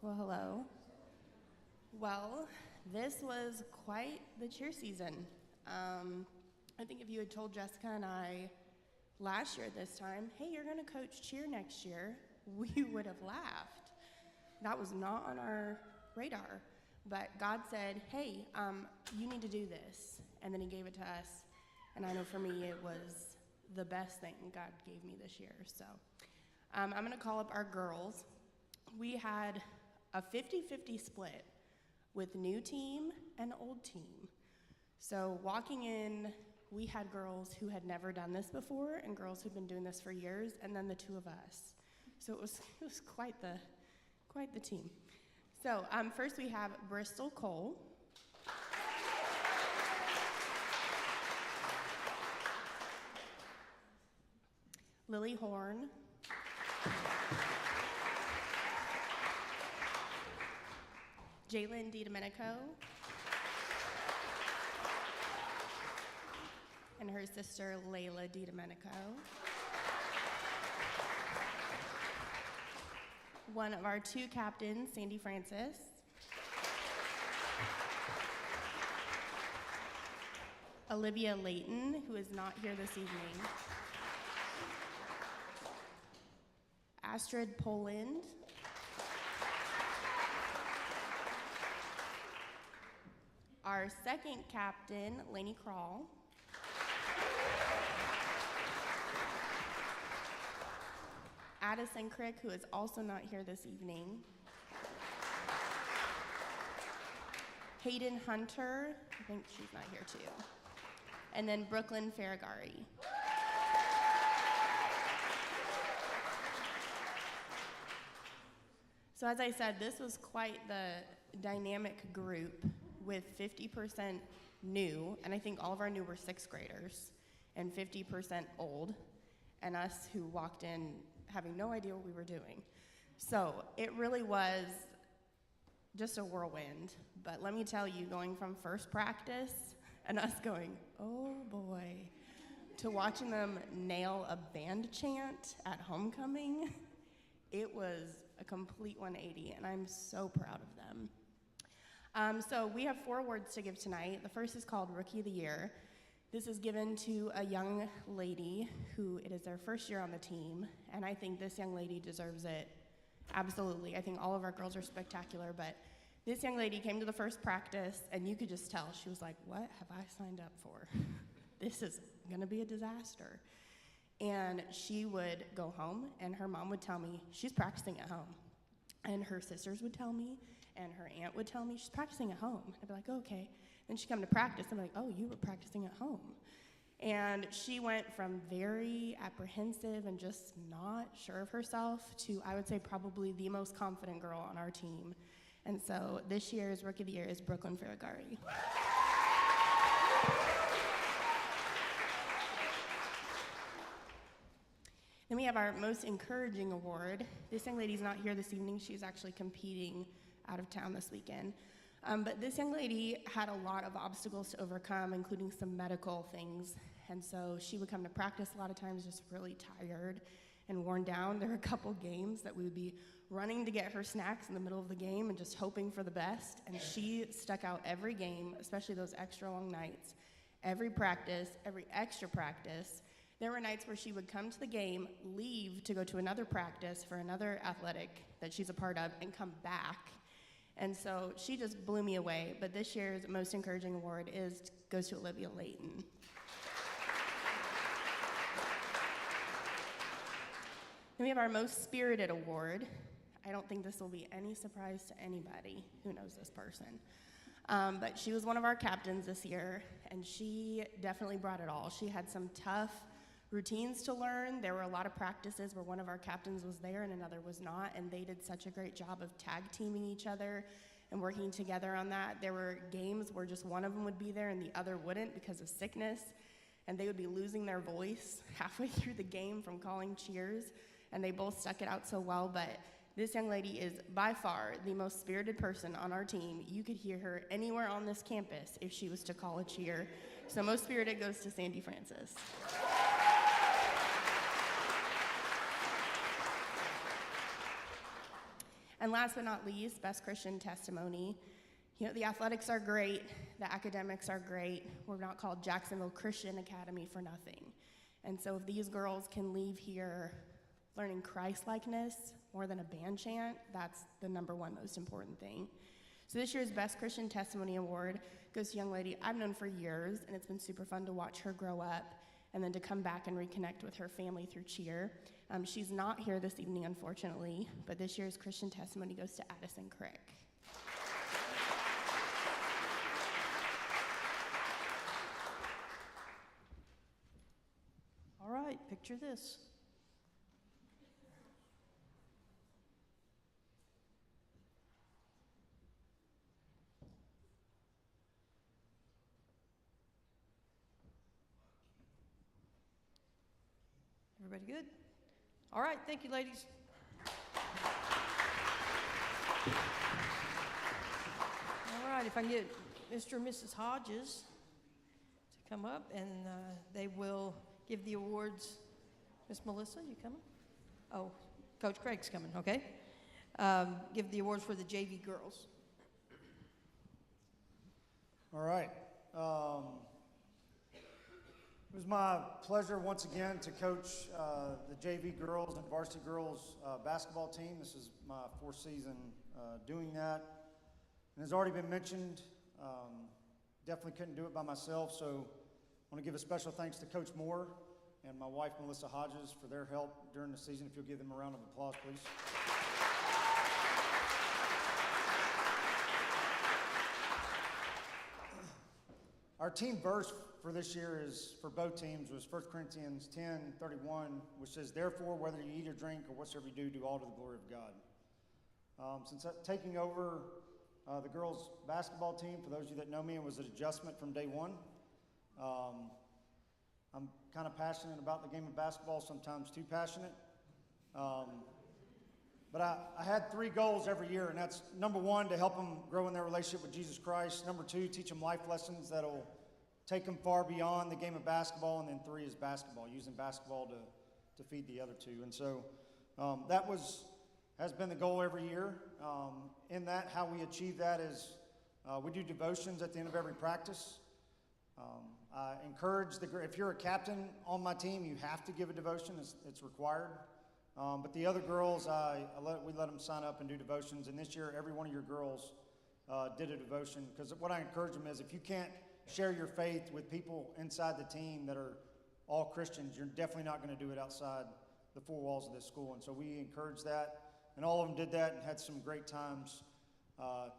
Well, hello. Well, this was quite the cheer season. I think if you had told Jessica and I last year at this time, hey, you're going to coach cheer next year, we would have laughed. That was not on our radar. But God said, hey, you need to do this. And then he gave it to us. And I know for me it was the best thing God gave me this year. So I'm going to call up our girls. We had a 50-50 split with new team and old team. So walking in, we had girls who had never done this before and girls who'd been doing this for years, and then the two of us. So it was quite the team. So first we have Bristol Cole. Lily Horn. Jalen DiDomenico. And her sister, Layla DiDomenico. One of our two captains, Sandy Francis. Olivia Layton, who is not here this evening. Astrid Poland. Our second captain, Lainey Crawl. Addison Crick, who is also not here this evening. Hayden Hunter, I think she's not here too. And then Brooklyn Farragari. So as I said, this was quite the dynamic group with 50% new, and I think all of our new were 6th graders, and 50% old, and us who walked in having no idea what we were doing. So it really was just a whirlwind. But let me tell you, going from first practice and us going, oh boy, to watching them nail a band chant at homecoming, it was a complete 180, and I'm so proud of them. So we have 4 awards to give tonight. The first is called Rookie of the Year. This is given to a young lady who it is their first year on the team, and I think this young lady deserves it absolutely. I think all of our girls are spectacular, but this young lady came to the first practice, and you could just tell. She was like, what have I signed up for? This is going to be a disaster. And she would go home, and her mom would tell me, she's practicing at home. And her sisters would tell me, and her aunt would tell me, she's practicing at home. I'd be like, oh, okay. Then she'd come to practice, and I'm like, oh, you were practicing at home. And she went from very apprehensive and just not sure of herself to, I would say, probably the most confident girl on our team. And so this year's Rookie of the Year is Brooklyn Ferragari. Then we have our most encouraging award. This young lady's not here this evening. She's actually competing out of town this weekend. But this young lady had a lot of obstacles to overcome, including some medical things. And so she would come to practice a lot of times just really tired and worn down. There were a couple games that we would be running to get her snacks in the middle of the game and just hoping for the best. And she stuck out every game, especially those extra long nights, every practice, every extra practice. There were nights where she would come to the game, leave to go to another practice for another athletic that she's a part of, and come back. And so she just blew me away. But this year's most encouraging award goes to Olivia Layton. Then we have our most spirited award. I don't think this will be any surprise to anybody who knows this person. But she was one of our captains this year, and she definitely brought it all. She had some tough routines to learn. There were a lot of practices where one of our captains was there and another was not, and they did such a great job of tag teaming each other and working together on that. There were games where just one of them would be there and the other wouldn't because of sickness, and they would be losing their voice halfway through the game from calling cheers, and they both stuck it out so well. But this young lady is by far the most spirited person on our team. You could hear her anywhere on this campus if she was to call a cheer. So most spirited goes to Sandy Francis. And last but not least, Best Christian Testimony. You know, the athletics are great, the academics are great. We're not called Jacksonville Christian Academy for nothing. And so if these girls can leave here learning Christ-likeness more than a band chant, that's the number one most important thing. So this year's Best Christian Testimony Award goes to a young lady I've known for years, and it's been super fun to watch her grow up and then to come back and reconnect with her family through cheer. She's not here this evening, unfortunately, but this year's Christian Testimony goes to Addison Crick. All right, picture this. Everybody good? All right, thank you, ladies. All right, if I can get Mr. and Mrs. Hodges to come up, and they will give the awards. Miss Melissa, you coming? Oh, Coach Craig's coming, okay. Give the awards for the JV girls. All right. It was my pleasure once again to coach the JV girls and varsity girls basketball team. This is my fourth season doing that. And as already been mentioned, definitely couldn't do it by myself, so I want to give a special thanks to Coach Moore and my wife, Melissa Hodges, for their help during the season. If you'll give them a round of applause, please. Our team verse for this year is, for both teams, was 1 Corinthians 10:31, which says, "Therefore, whether you eat or drink or whatsoever you do, do all to the glory of God." Since taking over the girls' basketball team, for those of you that know me, it was an adjustment from day one. I'm kind of passionate about the game of basketball, sometimes too passionate. But I had 3 goals every year, and that's number 1, to help them grow in their relationship with Jesus Christ. Number 2, teach them life lessons that'll take them far beyond the game of basketball. And then 3 is basketball, using basketball to feed the other 2. And so that has been the goal every year. In that, how we achieve that is we do devotions at the end of every practice. I encourage if you're a captain on my team, you have to give a devotion. It's required. But the other girls, we let them sign up and do devotions. And this year, every one of your girls did a devotion. Because what I encourage them is, if you can't share your faith with people inside the team that are all Christians. You're definitely not going to do it outside the four walls of this school. And so we encouraged that, and all of them did that and had some great times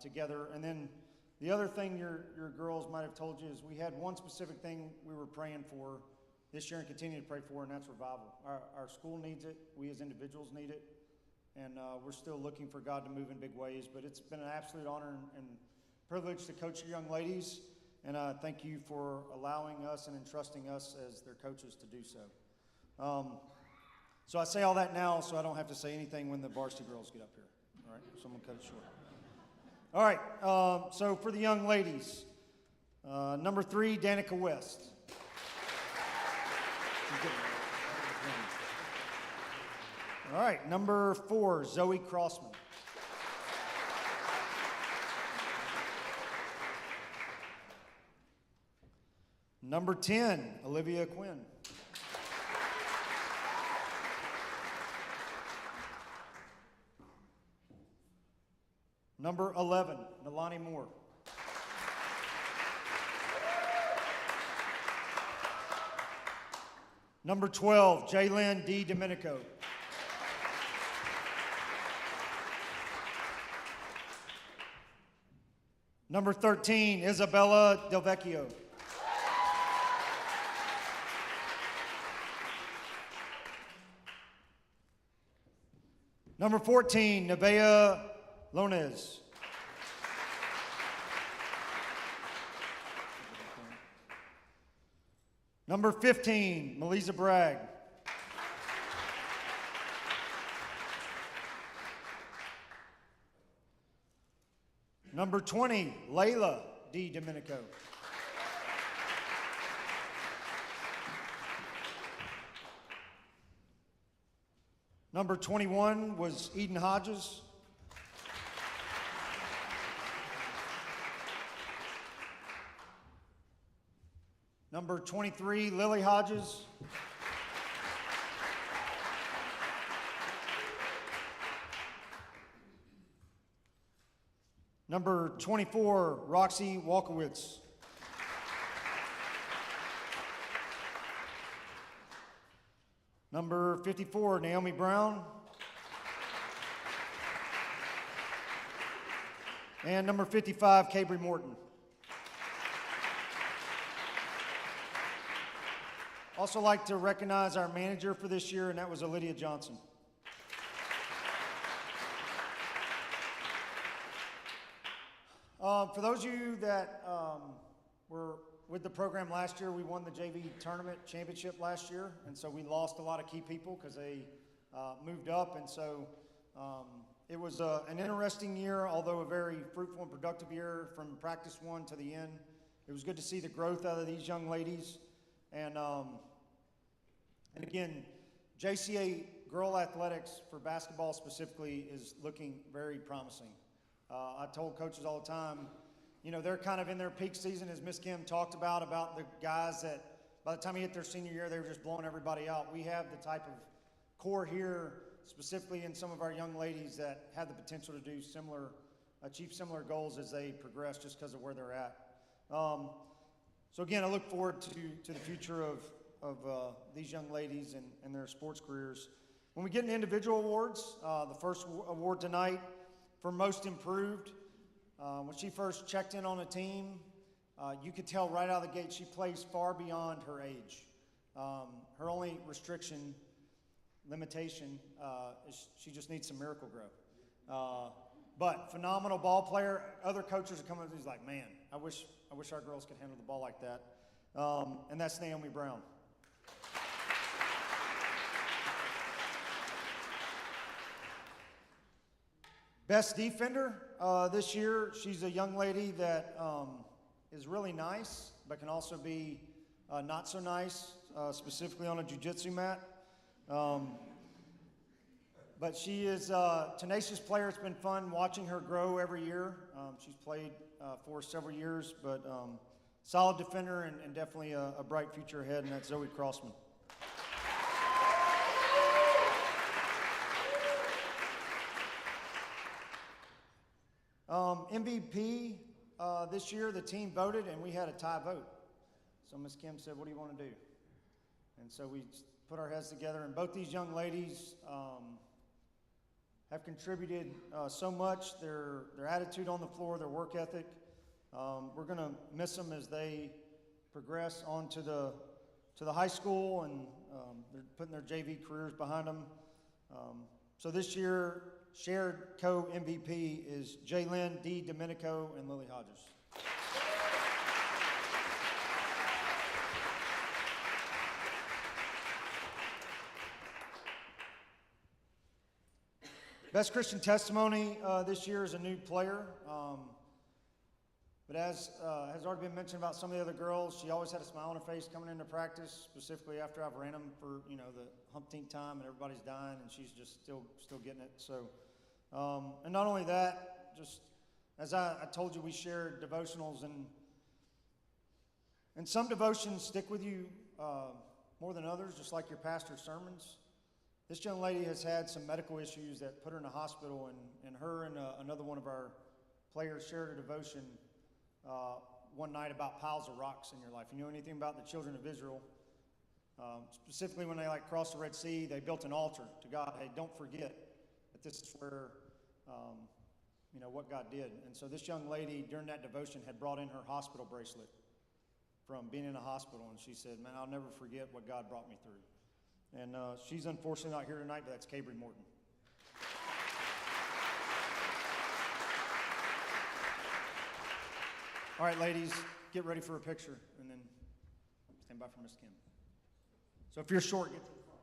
together. And then the other thing your girls might have told you is we had one specific thing we were praying for this year and continue to pray for, and that's revival. Our school needs it. We as individuals need it. And we're still looking for God to move in big ways. But it's been an absolute honor and privilege to coach your young ladies. And thank you for allowing us and entrusting us as their coaches to do so. So I say all that now so I don't have to say anything when the varsity girls get up here. All right, someone cut it short. All right, so for the young ladies, number 3, Danica West. All right, number 4, Zoe Crossman. Number 10, Olivia Quinn. Number 11, Nalani Moore. Number 12, Jaylyn D. Domenico. Number 13, Isabella Del Vecchio. Number 14, Nevaeh Lonez. Number 15, Melissa Bragg. Number 20, Layla D. Domenico. Number 21 was Eden Hodges. Number 23, Lily Hodges. Number 24, Roxy Walkowitz. Number 54, Naomi Brown. And number 55, Cabry Morton. Also like to recognize our manager for this year, and that was Lydia Johnson. For those of you that were with the program last year, we won the JV tournament championship last year, and so we lost a lot of key people because they moved up, and so it was an interesting year, although a very fruitful and productive year from practice 1 to the end. It was good to see the growth out of these young ladies, and again, JCA girl athletics for basketball specifically is looking very promising. I told coaches all the time, you know, they're kind of in their peak season, as Miss Kim talked about the guys that by the time they hit their senior year, they were just blowing everybody out. We have the type of core here, specifically in some of our young ladies that have the potential to do achieve similar goals as they progress just because of where they're at. So again, I look forward to the future of these young ladies and their sports careers. When we get into individual awards, the first award tonight for most improved. When she first checked in on a team, you could tell right out of the gate she plays far beyond her age. Her only limitation is she just needs some miracle growth. But phenomenal ball player. Other coaches are coming up and he's like, man, I wish our girls could handle the ball like that. And that's Naomi Brown. Best defender this year, she's a young lady that is really nice, but can also be not so nice, specifically on a jiu-jitsu mat. But she is a tenacious player. It's been fun watching her grow every year. She's played for several years, but solid defender and definitely a bright future ahead, and that's Zoe Crossman. MVP this year, the team voted, and we had a tie vote. So Ms. Kim said, what do you want to do? And so we put our heads together, and both these young ladies have contributed so much. Their attitude on the floor, their work ethic. We're going to miss them as they progress on to the high school, and they're putting their JV careers behind them. So this year, shared co-MVP is Jaylyn D. Domenico and Lily Hodges. Best Christian testimony this year is a new player. But as has already been mentioned about some of the other girls, she always had a smile on her face coming into practice, specifically after I've ran them for, the umpteenth time and everybody's dying, and she's just still getting it. So, and not only that, just as I told you, we shared devotionals, and some devotions stick with you more than others, just like your pastor's sermons. This young lady has had some medical issues that put her in a hospital, and her and another one of our players shared a devotion one night about piles of rocks in your life. You know anything about the children of Israel? Specifically when they crossed the Red Sea, they built an altar to God. Hey, don't forget that this is where, what God did. And so this young lady during that devotion had brought in her hospital bracelet from being in a hospital, and she said, man, I'll never forget what God brought me through. And she's unfortunately not here tonight, but that's Cabry Morton. All right, ladies, get ready for a picture, and then stand by for Miss Kim. So if you're short, get to the front.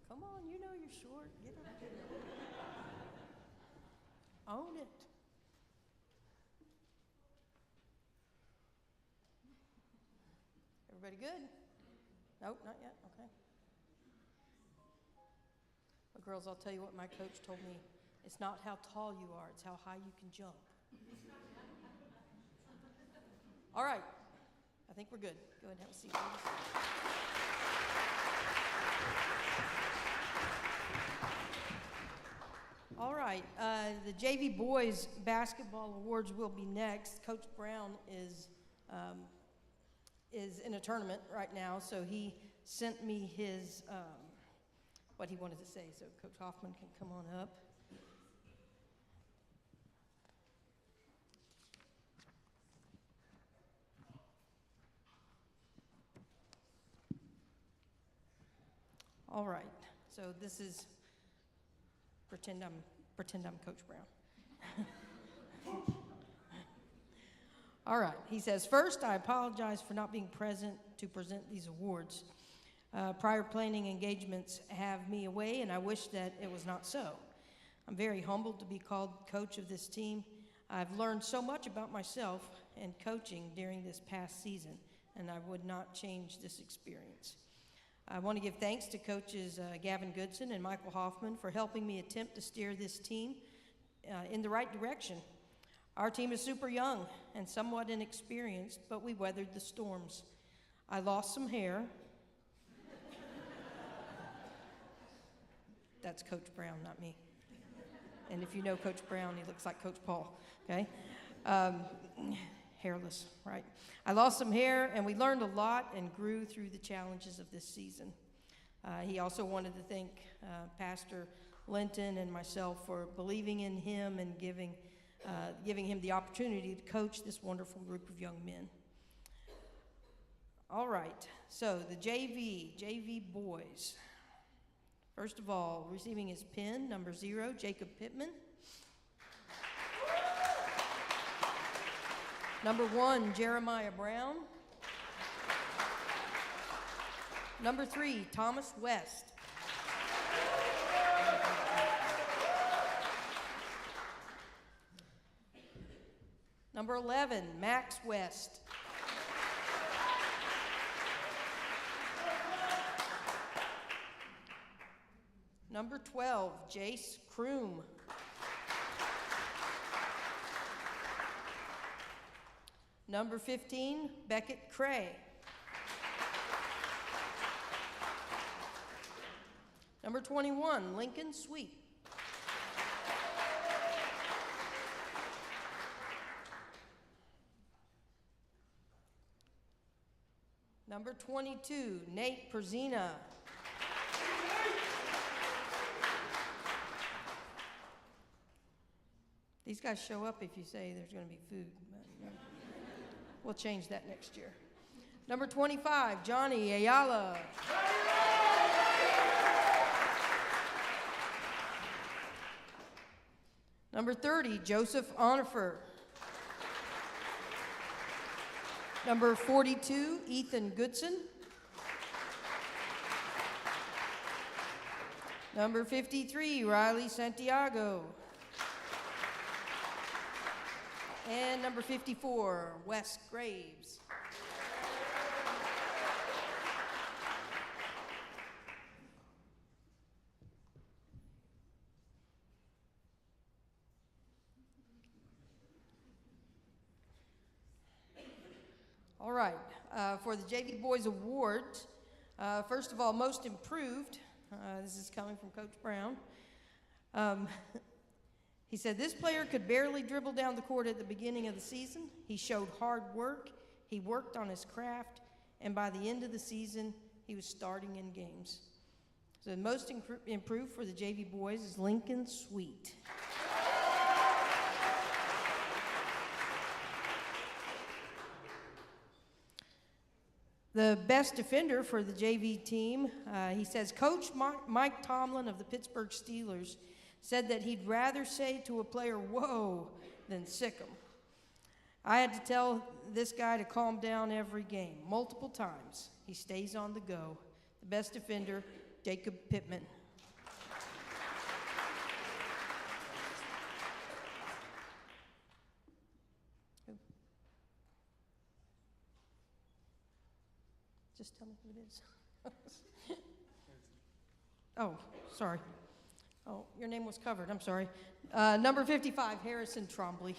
Come on, you know you're short. Get up. Own it. Everybody good? Nope, not yet. Okay. Well, girls, I'll tell you what my coach told me. It's not how tall you are, it's how high you can jump. All right. I think we're good. Go ahead and have a seat, please. All right. The JV Boys Basketball Awards will be next. Coach Brown is in a tournament right now, so he sent me his what he wanted to say. So Coach Hoffman can come on up. All right. So this is pretend I'm Coach Brown. All right. He says, first, I apologize for not being present to present these awards. Prior planning engagements have me away, and I wish that it was not so. I'm very humbled to be called coach of this team. I've learned so much about myself and coaching during this past season, and I would not change this experience. I want to give thanks to coaches Gavin Goodson and Michael Hoffman for helping me attempt to steer this team in the right direction. Our team is super young and somewhat inexperienced, but we weathered the storms. I lost some hair. That's Coach Brown, not me. And if you know Coach Brown, he looks like Coach Paul, okay? Hairless, right? I lost some hair, and we learned a lot and grew through the challenges of this season. He also wanted to thank Pastor Linton and myself for believing in him and giving him the opportunity to coach this wonderful group of young men. All right, so the JV boys. First of all, receiving his pin, number 0, Jacob Pittman. Number 1, Jeremiah Brown. Number 3, Thomas West. Number 11, Max West. Number 12, Jace Kroom. Number 15, Beckett Cray. Number 21, Lincoln Sweet. Number 22, Nate Perzina. These guys show up if you say there's going to be food. But we'll change that next year. Number 25, Johnny Ayala. Number 30, Joseph Onifer. Number 42, Ethan Goodson. Number 53, Riley Santiago. And number 54, Wes Graves. All right, for the JV Boys Awards, first of all, most improved. This is coming from Coach Brown. He said, this player could barely dribble down the court at the beginning of the season. He showed hard work, he worked on his craft, and by the end of the season, he was starting in games. So the most improved for the JV boys is Lincoln Sweet. The best defender for the JV team, he says, Coach Mike Tomlin of the Pittsburgh Steelers said that he'd rather say to a player, whoa, than sick him. I had to tell this guy to calm down every game, multiple times. He stays on the go. The best defender, Jacob Pittman. Just tell me who it is. Oh, sorry. Oh, your name was covered, I'm sorry. Number 55, Harrison Trombley.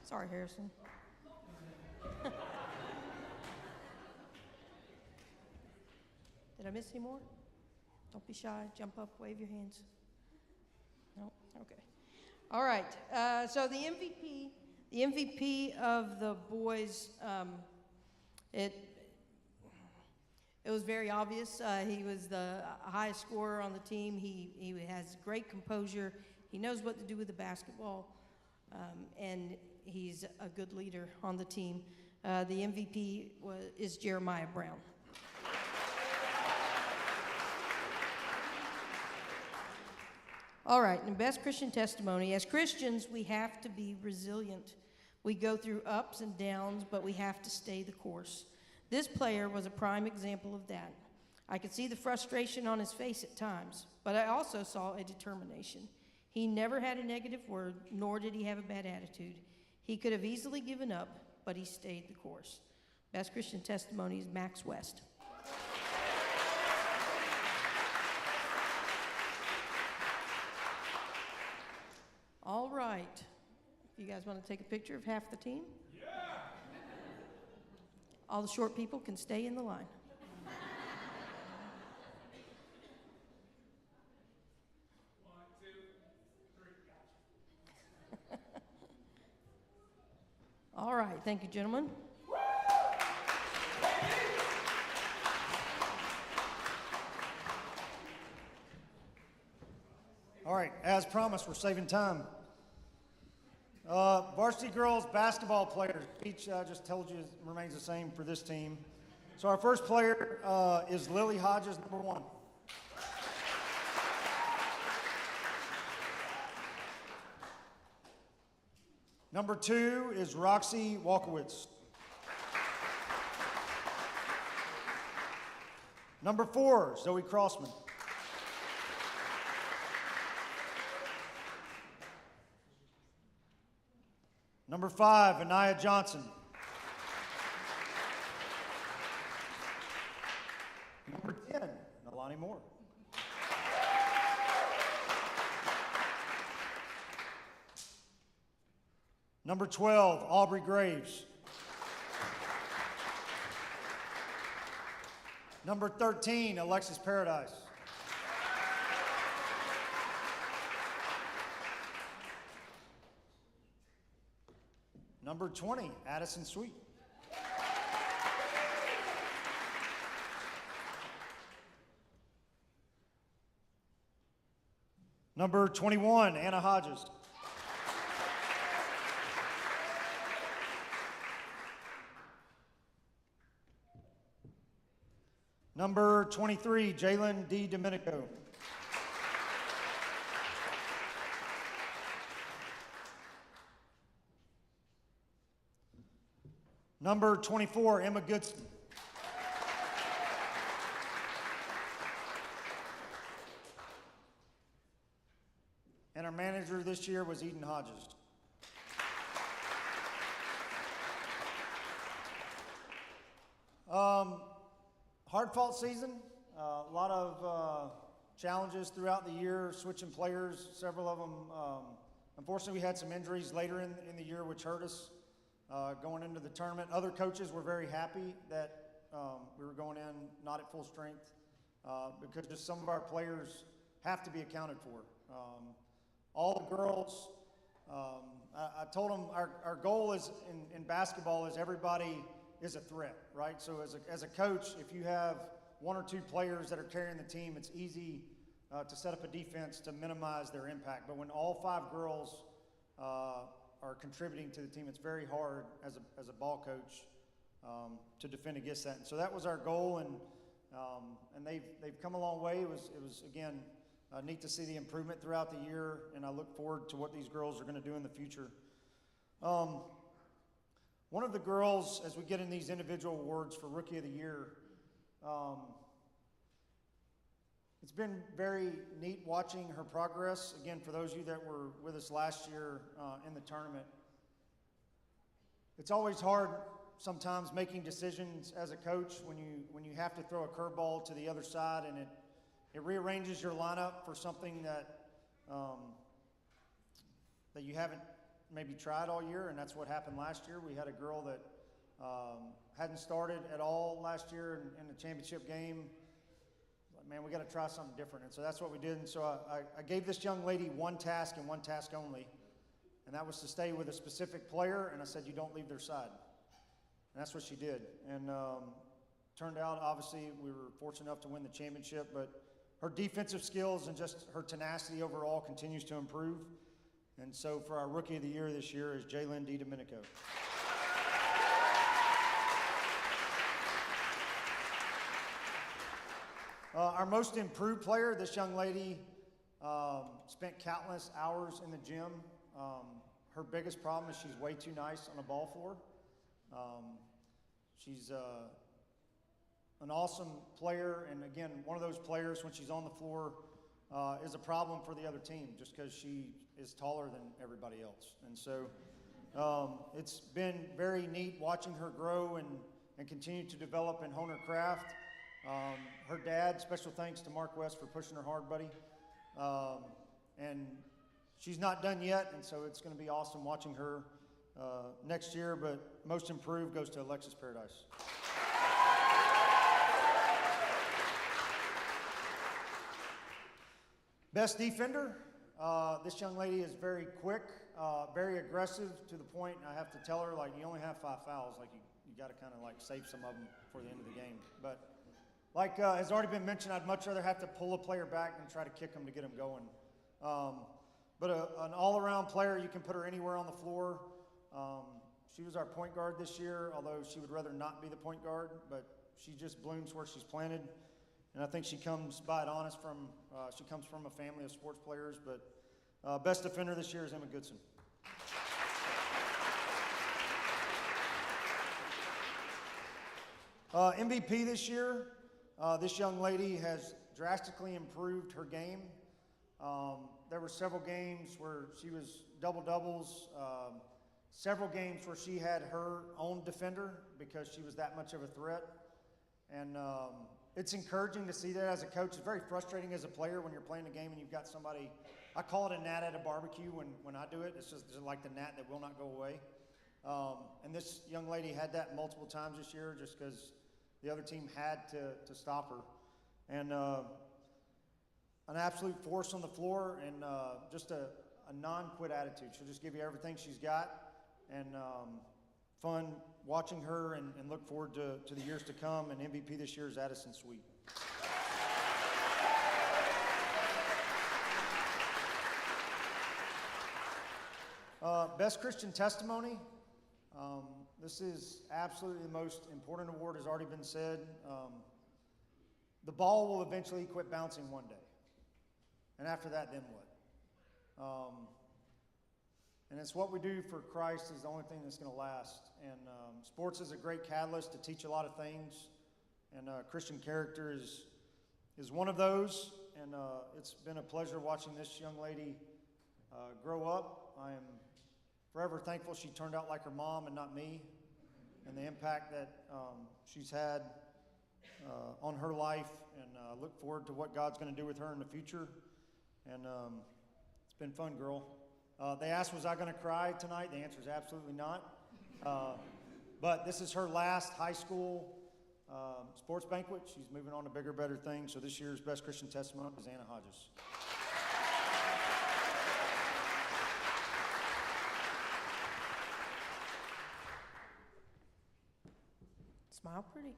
Sorry, Harrison. Did I miss any more? Don't be shy, jump up, wave your hands. No? Okay. All right, so the MVP of the boys, it was very obvious. He was the highest scorer on the team. He has great composure. He knows what to do with the basketball, and he's a good leader on the team. The MVP is Jeremiah Brown. All right, and best Christian testimony. As Christians, we have to be resilient. We go through ups and downs, but we have to stay the course. This player was a prime example of that. I could see the frustration on his face at times, but I also saw a determination. He never had a negative word, nor did he have a bad attitude. He could have easily given up, but he stayed the course. Best Christian testimony is Max West. All right. You guys want to take a picture of half the team? Yeah! All the short people can stay in the line. One, two, three, gotcha. All right. Thank you, gentlemen. All right, as promised, we're saving time. Varsity girls basketball players, each just told you remains the same for this team. So our first player is Lily Hodges, number 1. Number 2 is Roxy Walkowitz. Number 4, Zoe Crossman. Number 5, Anaya Johnson. Number 10, Nalani Moore. Number 12, Aubrey Graves. Number 13, Alexis Paradise. Number 20, Addison Sweet. Number 21, Anna Hodges. Number 23, Jalen D. Domenico. Number 24, Emma Goodson. And our manager this year was Eden Hodges. Hard-fought season, a lot of challenges throughout the year, switching players, several of them. Unfortunately, we had some injuries later in the year, which hurt us going into the tournament. Other coaches were very happy that we were going in not at full strength because just some of our players have to be accounted for. All the girls, I told them our goal is in basketball is everybody is a threat, right? So as a coach, if you have one or two players that are carrying the team, it's easy to set up a defense to minimize their impact. But when all 5 girls are contributing to the team, it's very hard as a ball coach to defend against that. And so that was our goal, and they've come a long way. It was again neat to see the improvement throughout the year, and I look forward to what these girls are going to do in the future. One of the girls, as we get in these individual awards for Rookie of the Year, it's been very neat watching her progress. Again, for those of you that were with us last year in the tournament, it's always hard sometimes making decisions as a coach when you have to throw a curveball to the other side, and it rearranges your lineup for something that you haven't maybe tried all year, and that's what happened last year. We had a girl that hadn't started at all last year in the championship game. Like, man, we got to try something different, and so that's what we did. And so I gave this young lady one task and one task only, and that was to stay with a specific player, and I said, you don't leave their side. And that's what she did. And turned out, obviously, we were fortunate enough to win the championship, but her defensive skills and just her tenacity overall continues to improve. And so for our Rookie of the Year this year is Jalen D. Domenico. Our most improved player, this young lady spent countless hours in the gym. Her biggest problem is she's way too nice on the ball floor. She's an awesome player, and again, one of those players when she's on the floor is a problem for the other team just because she is taller than everybody else. And so it's been very neat watching her grow and continue to develop and hone her craft. Her dad, special thanks to Mark West for pushing her hard, buddy. And she's not done yet, and so it's going to be awesome watching her next year, but most improved goes to Alexis Paradise. Best defender, this young lady is very quick, very aggressive to the point I have to tell her, like, you only have 5 fouls, like you got to kind of like save some of them for the end of the game. But like has already been mentioned, I'd much rather have to pull a player back than try to kick them to get them going. But an all-around player, you can put her anywhere on the floor. She was our point guard this year, although she would rather not be the point guard, but she just blooms where she's planted. And I think she comes by it honest she comes from a family of sports players, but best defender this year is Emma Goodson. MVP this year, this young lady has drastically improved her game. There were several games where she was double-doubles, several games where she had her own defender because she was that much of a threat. And it's encouraging to see that as a coach. It's very frustrating as a player when you're playing a game and you've got somebody, I call it a gnat at a barbecue when I do it. It's just like the gnat that will not go away. And this young lady had that multiple times this year just because the other team had to stop her. And an absolute force on the floor and just a non-quit attitude. She'll just give you everything she's got. and fun watching her, and look forward to the years to come. And MVP this year is Addison Sweet. Best Christian Testimony. This is absolutely the most important award, has already been said. The ball will eventually quit bouncing one day. And after that, then what? And it's what we do for Christ is the only thing that's going to last. And sports is a great catalyst to teach a lot of things. And Christian character is one of those. And it's been a pleasure watching this young lady grow up. I am forever thankful she turned out like her mom and not me, and the impact that she's had on her life, and look forward to what God's going to do with her in the future. And it's been fun, girl. They asked, was I going to cry tonight? The answer is absolutely not. But this is her last high school sports banquet. She's moving on to bigger, better things. So this year's Best Christian Testimony is Anna Hodges. Smile pretty.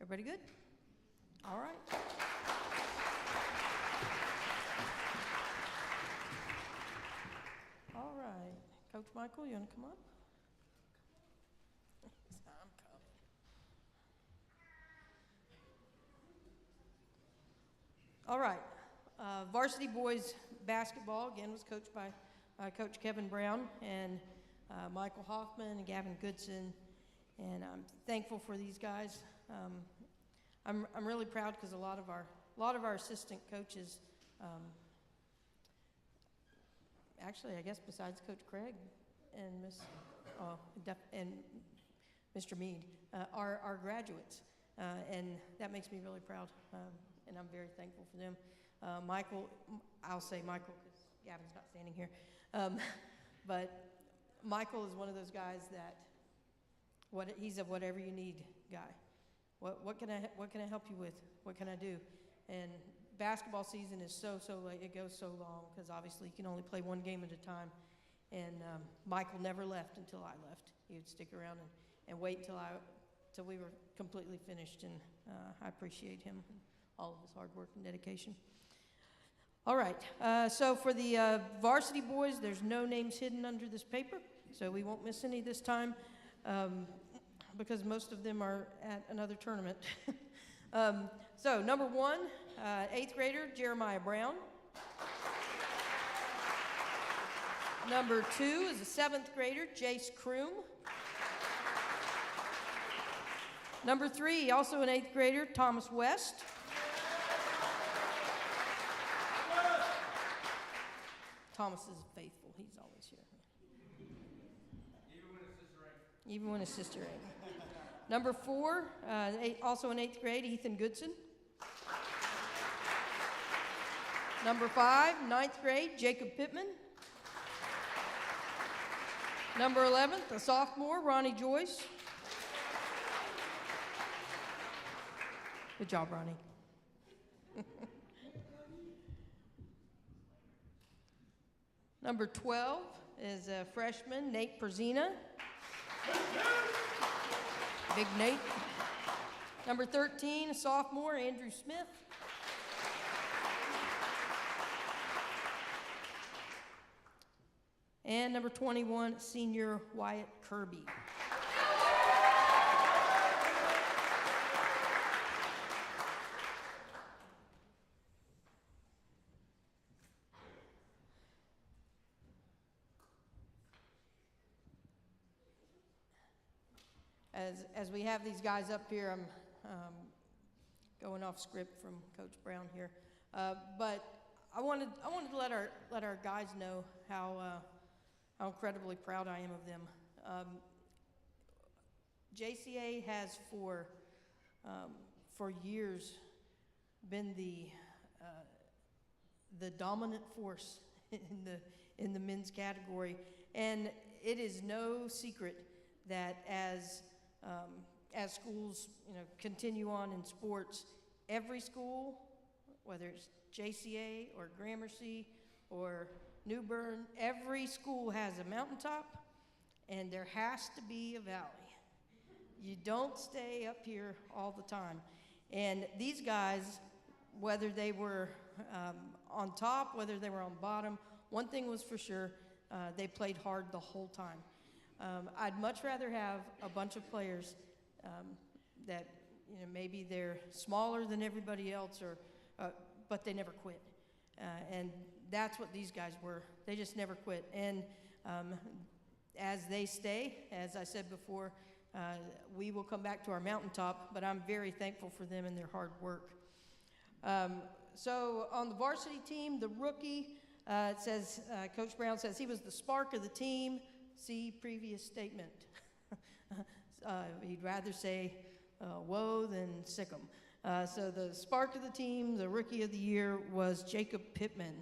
Everybody good? All right. All right. Coach Michael, you want to come up? I'm coming. All right. Varsity boys basketball, again, was coached by Coach Kevin Brown and Michael Hoffman and Gavin Goodson. And I'm thankful for these guys. I'm really proud because a lot of our assistant coaches, actually, I guess besides Coach Craig and Mr. Mead, are graduates, and that makes me really proud, and I'm very thankful for them. Michael, I'll say Michael because Gavin's not standing here, but Michael is one of those guys that he's a whatever you need guy. What can I help you with? What can I do? And basketball season is so late. It goes so long because obviously you can only play one game at a time. And Michael never left until I left. He would stick around and wait till we were completely finished. And I appreciate him and all of his hard work and dedication. All right. So for the varsity boys, there's no names hidden under this paper, so we won't miss any this time. Because most of them are at another tournament. So number 1, 8th grader Jeremiah Brown. Number 2 is a 7th grader Jace Kroom. Number 3, also an 8th grader, Thomas West. Thomas is faithful. He's always here. Even when his sister ain't. Number 4, also in 8th grade, Ethan Goodson. Number 5, 9th grade, Jacob Pittman. Number 11, a sophomore, Ronnie Joyce. Good job, Ronnie. Number 12 is a freshman, Nate Perzina. Big Nate. Number 13, a sophomore, Andrew Smith. And number 21, senior Wyatt Kirby. As we have these guys up here, I'm going off script from Coach Brown here, but I wanted to let our guys know how incredibly proud I am of them. JCA has for years been the dominant force in the men's category, and it is no secret that as schools, continue on in sports, every school, whether it's JCA or Gramercy or New Bern, every school has a mountaintop, and there has to be a valley. You don't stay up here all the time. And these guys, whether they were on top, whether they were on bottom, one thing was for sure, they played hard the whole time. I'd much rather have a bunch of players that, maybe they're smaller than everybody else, but they never quit. And that's what these guys were. They just never quit. And as they stay, as I said before, we will come back to our mountaintop, but I'm very thankful for them and their hard work. So on the varsity team, the rookie, it says, Coach Brown says he was the spark of the team. See previous statement. He'd rather say whoa than sick 'em. So the spark of the team, the rookie of the year, was Jacob Pittman.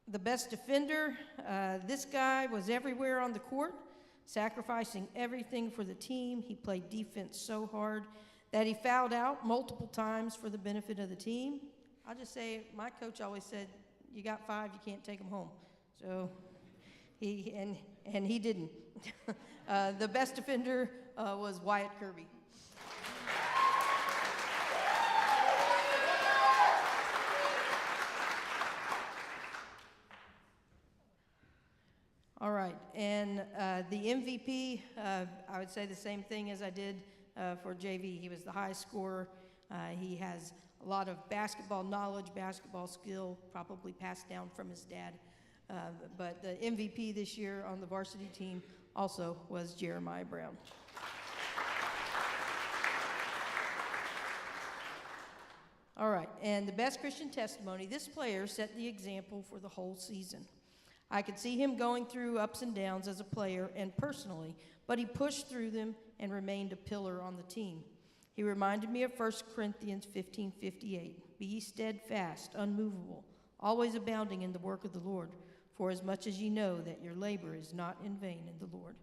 The best defender, this guy was everywhere on the court, sacrificing everything for the team. He played defense so hard that he fouled out multiple times for the benefit of the team. I'll just say, my coach always said, you got 5, you can't take them home. So he didn't. The best defender was Wyatt Kirby. All right, and the MVP, I would say the same thing as I did for JV. He was the highest scorer. He has a lot of basketball knowledge, basketball skill, probably passed down from his dad. But the MVP this year on the varsity team also was Jeremiah Brown. All right, and the best Christian testimony, this player set the example for the whole season. I could see him going through ups and downs as a player and personally, but he pushed through them and remained a pillar on the team. He reminded me of 1 Corinthians 15:58. Be ye steadfast, unmovable, always abounding in the work of the Lord, for as much as ye know that your labor is not in vain in the Lord.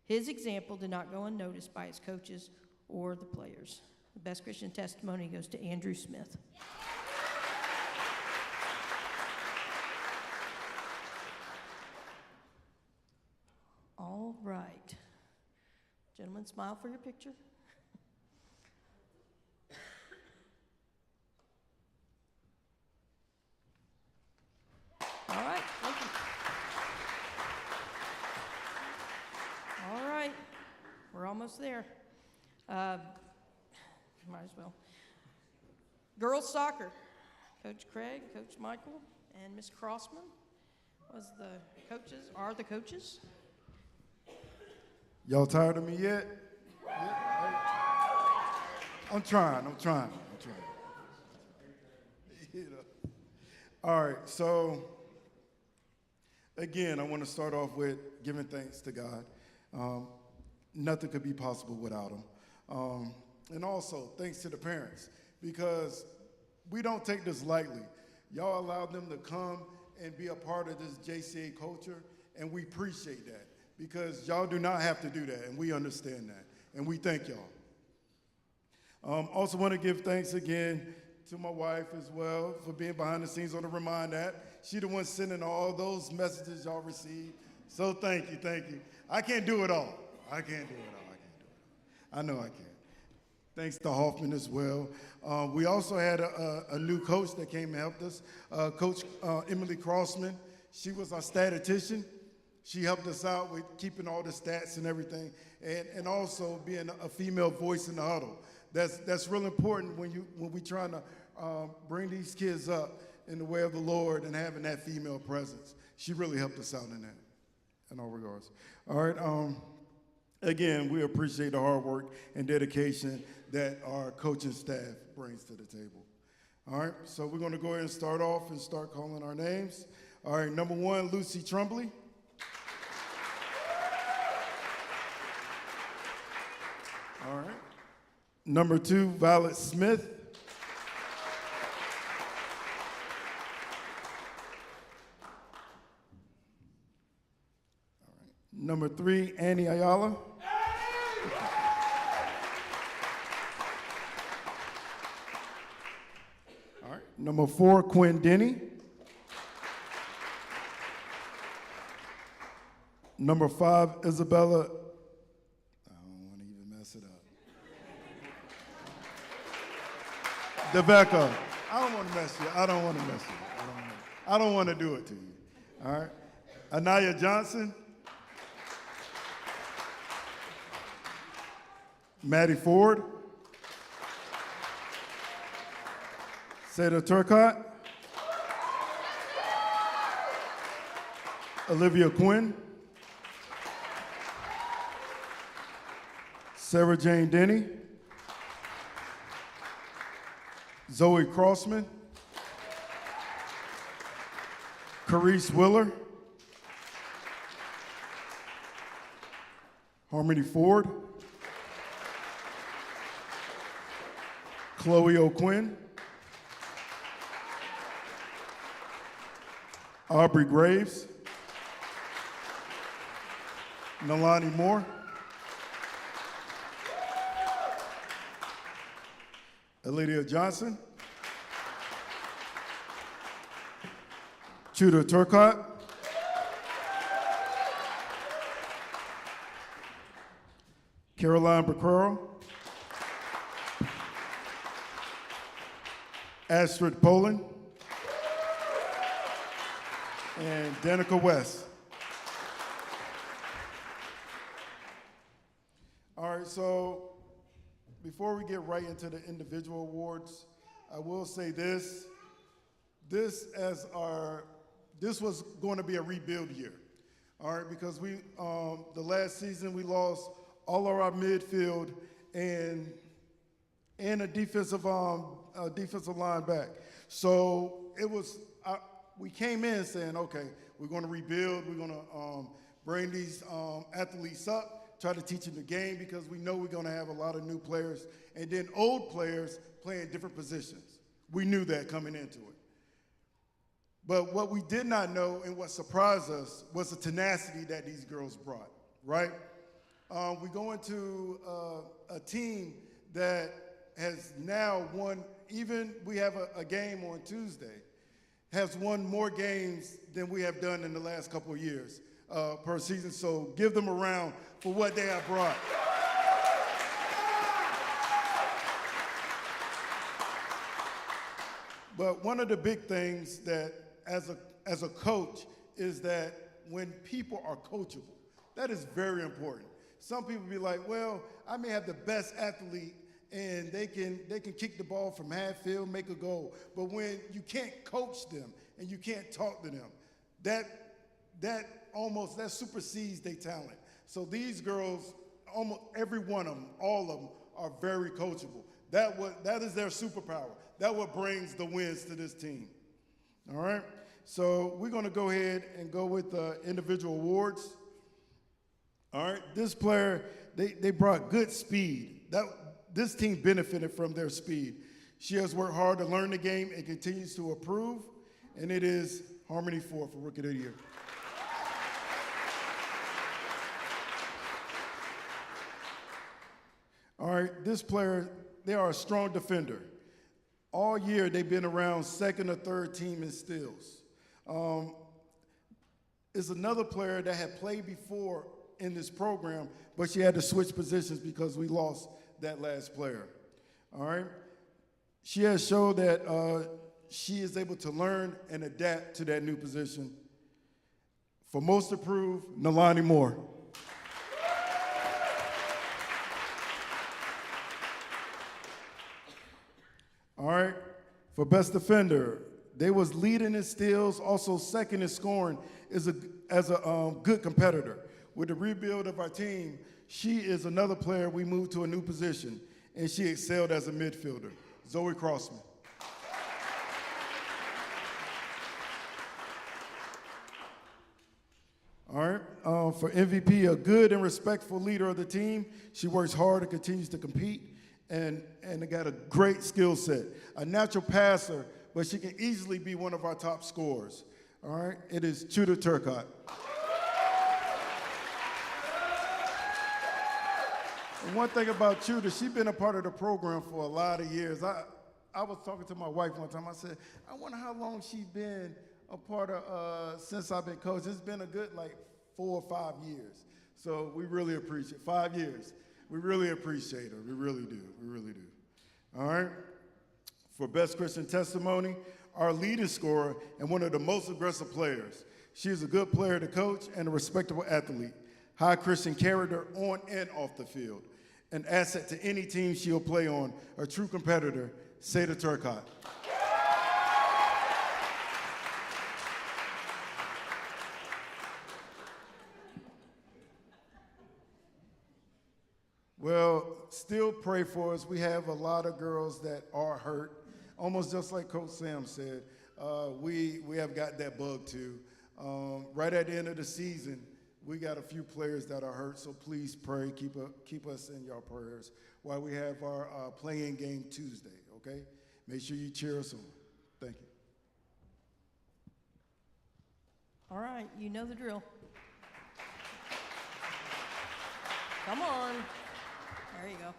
His example did not go unnoticed by his coaches or the players. The best Christian testimony goes to Andrew Smith. All right. Gentlemen, smile for your picture. All right, thank you. All right, we're almost there. Might as well. Girls soccer, Coach Craig, Coach Michael, and Miss Crossman are the coaches. Y'all tired of me yet? I'm trying. All right, so again, I want to start off with giving thanks to God. Nothing could be possible without him. And also, thanks to the parents, because we don't take this lightly. Y'all allowed them to come and be a part of this JCA culture, and we appreciate that, because y'all do not have to do that, and we understand that, and we thank y'all. Also want to give thanks again to my wife as well for being behind the scenes on the Remind app. She the one sending all those messages y'all received. So thank you. I can't do it all. I know I can't. Thanks to Hoffman as well. We also had a new coach that came and helped us, Coach Emily Crossman. She was our statistician. She helped us out with keeping all the stats and everything, and also being a female voice in the huddle. That's real important when we trying to bring these kids up in the way of the Lord and having that female presence. She really helped us out in that, in all regards. All right. Again, we appreciate the hard work and dedication that our coaching staff brings to the table. All right, so we're going to go ahead and start off and start calling our names. All right, number 1, Lucy Trumbley. All right. Number 2, Violet Smith. Number 3, Annie Ayala. All right. Number 4, Quinn Denny. Number 5, Isabella. I don't want to even mess it up. Deveka. I don't want to mess you. I don't want to mess you. I don't want to do it to you. All right. Anaya Johnson. Maddie Ford. Seda Turcott. Olivia Quinn. Sarah Jane Denny. Zoe Crossman. Carice Willer. Harmony Ford. Chloe O'Quinn. Aubrey Graves. Nalani Moore. Elydia Johnson. Tudor Turcott. Caroline Becerra. Astrid Poland. And Danica West. All right, so before we get right into the individual awards, I will say this. This was going to be a rebuild year, all right, because the last season we lost all of our midfield and a defensive line back. So we came in saying, okay, we're going to rebuild. We're going to bring these athletes up, try to teach them the game because we know we're going to have a lot of new players and then old players playing different positions. We knew that coming into it. But what we did not know and what surprised us was the tenacity that these girls brought, right? We go into a team that has now won, even we have a game on Tuesday, has won more games than we have done in the last couple of years per season. So give them a round for what they have brought. But one of the big things that as a coach is that when people are coachable, that is very important. Some people be like, well, I may have the best athlete and they can kick the ball from half field, make a goal. But when you can't coach them and you can't talk to them, that supersedes their talent. So these girls, almost every one of them, all of them, are very coachable. That is their superpower. That's what brings the wins to this team. All right? So we're going to go ahead and go with the individual awards. All right? This player, they brought good speed. This team benefited from their speed. She has worked hard to learn the game and continues to improve, and it is Harmony Ford for Rookie of the Year. All right, this player, they are a strong defender. All year, they've been around second or third team in steals. Is another player that had played before in this program, but she had to switch positions because we lost that last player. All right? She has shown that she is able to learn and adapt to that new position. For most improved, Nalani Moore. All right, for best defender, they was leading in steals, also second in scoring as a good competitor. With the rebuild of our team, she is another player we moved to a new position, and she excelled as a midfielder, Zoe Crossman. All right, for MVP, a good and respectful leader of the team. She works hard and continues to compete. And got a great skill set. A natural passer, but she can easily be one of our top scorers. All right, it is Tudor Turcott. And one thing about Tudor, she's been a part of the program for a lot of years. I was talking to my wife one time. I said, I wonder how long she's been a part of, since I've been coach. It's been a good, like, 4 or 5 years. So we really appreciate 5 years. We really appreciate her. We really do. We really do. All right. For Best Christian Testimony, our leading scorer and one of the most aggressive players. She is a good player to coach and a respectable athlete. High Christian character on and off the field. An asset to any team she'll play on. A true competitor, Seda Turcotte. Well, still pray for us. We have a lot of girls that are hurt. Almost just like Coach Sam said, we have got that bug too. Right at the end of the season, we got a few players that are hurt, so please pray. Keep us in your prayers while we have our play-in game Tuesday, okay? Make sure you cheer us on. Thank you. All right, you know the drill. Come on. There you go.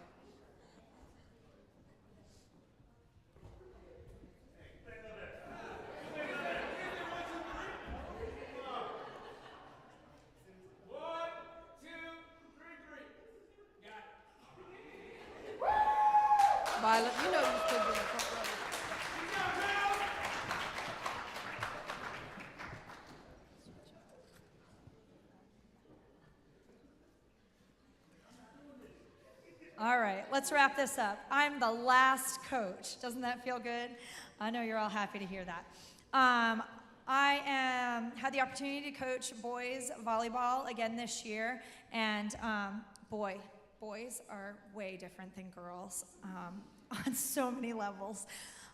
Violet, you know you should be in the front row. All right, let's wrap this up. I'm the last coach. Doesn't that feel good? I know you're all happy to hear that. I had the opportunity to coach boys volleyball again this year, and boys are way different than girls on so many levels.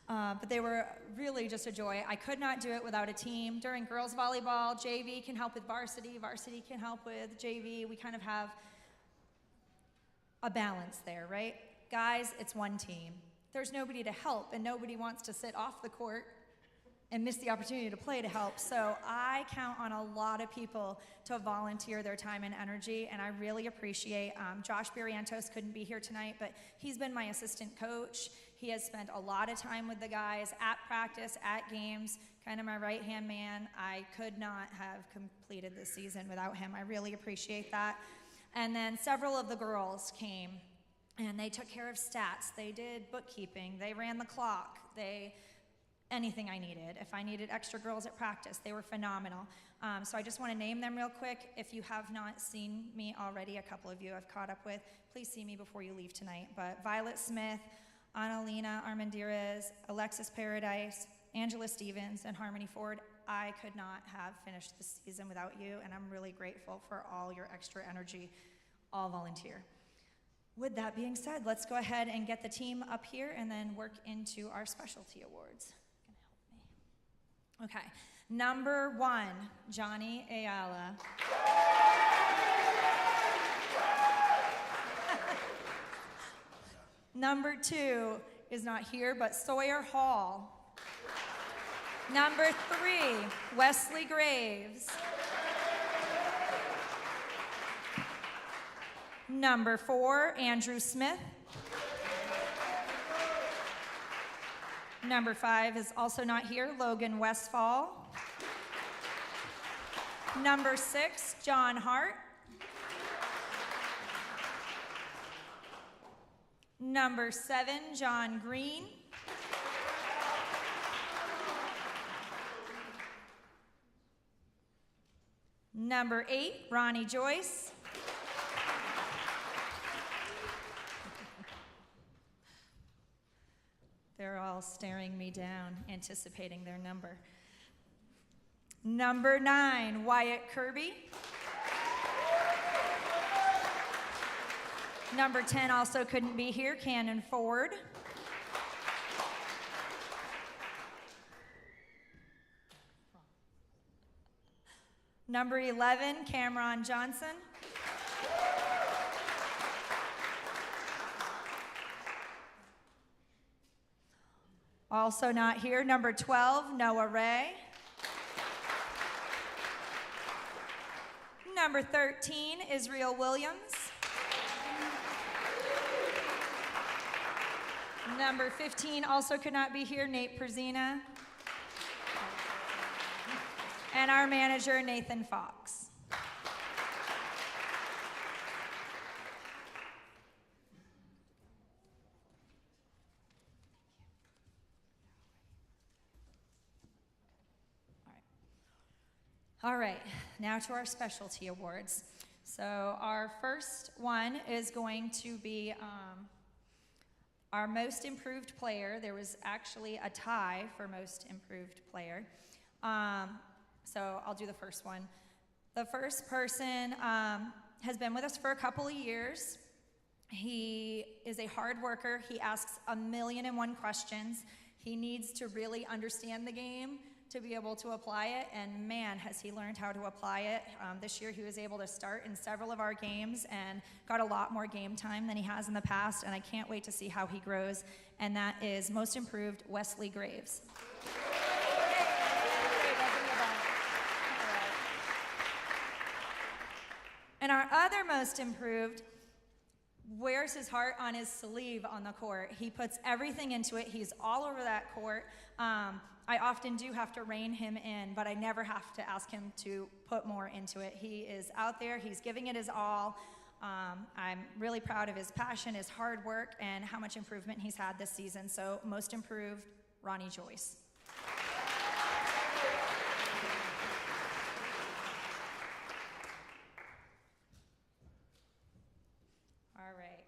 But they were really just a joy. I could not do it without a team. During girls volleyball, JV can help with varsity, varsity can help with JV. We kind of have a balance there, right? Guys, it's one team. There's nobody to help, and nobody wants to sit off the court and miss the opportunity to play to help. So I count on a lot of people to volunteer their time and energy, and I really appreciate Josh Barrientos couldn't be here tonight, but he's been my assistant coach. He has spent a lot of time with the guys at practice, at games, kind of my right-hand man. I could not have completed this season without him. I really appreciate that. And then several of the girls came, and they took care of stats. They did bookkeeping. They ran the clock. Anything I needed. If I needed extra girls at practice, they were phenomenal. So I just want to name them real quick. If you have not seen me already, a couple of you I've caught up with, please see me before you leave tonight. But Violet Smith, Annalena Armendariz, Alexis Paradise, Angela Stevens, and Harmony Ford, I could not have finished this season without you, and I'm really grateful for all your extra energy, all volunteer. With that being said, let's go ahead and get the team up here and then work into our specialty awards. Okay, number 1, Johnny Ayala. Number 2 is not here, but Sawyer Hall. Number 3, Wesley Graves. Number 4, Andrew Smith. Number 5 is also not here, Logan Westfall. Number 6, John Hart. Number 7, John Green. Number 8, Ronnie Joyce. They're all staring me down, anticipating their number. Number 9, Wyatt Kirby. Number 10 also couldn't be here, Cannon Ford. Number 11, Cameron Johnson. Also not here, number 12, Noah Ray. Number 13, Israel Williams. Number 15 also could not be here, Nate Perzina. And our manager, Nathan Fox. All right, now to our specialty awards. So our first one is going to be our most improved player. There was actually a tie for most improved player. So I'll do the first one. The first person has been with us for a couple of years. He is a hard worker. He asks 1,000,001 questions. He needs to really understand the game to be able to apply it, and man, has he learned how to apply it. This year he was able to start in several of our games and got a lot more game time than he has in the past, and I can't wait to see how he grows, and that is most improved Wesley Graves. And our other most improved wears his heart on his sleeve on the court. He puts everything into it. He's all over that court. I often do have to rein him in, but I never have to ask him to put more into it. He is out there. He's giving it his all. I'm really proud of his passion, his hard work, and how much improvement he's had this season. So most improved, Ronnie Joyce. All right.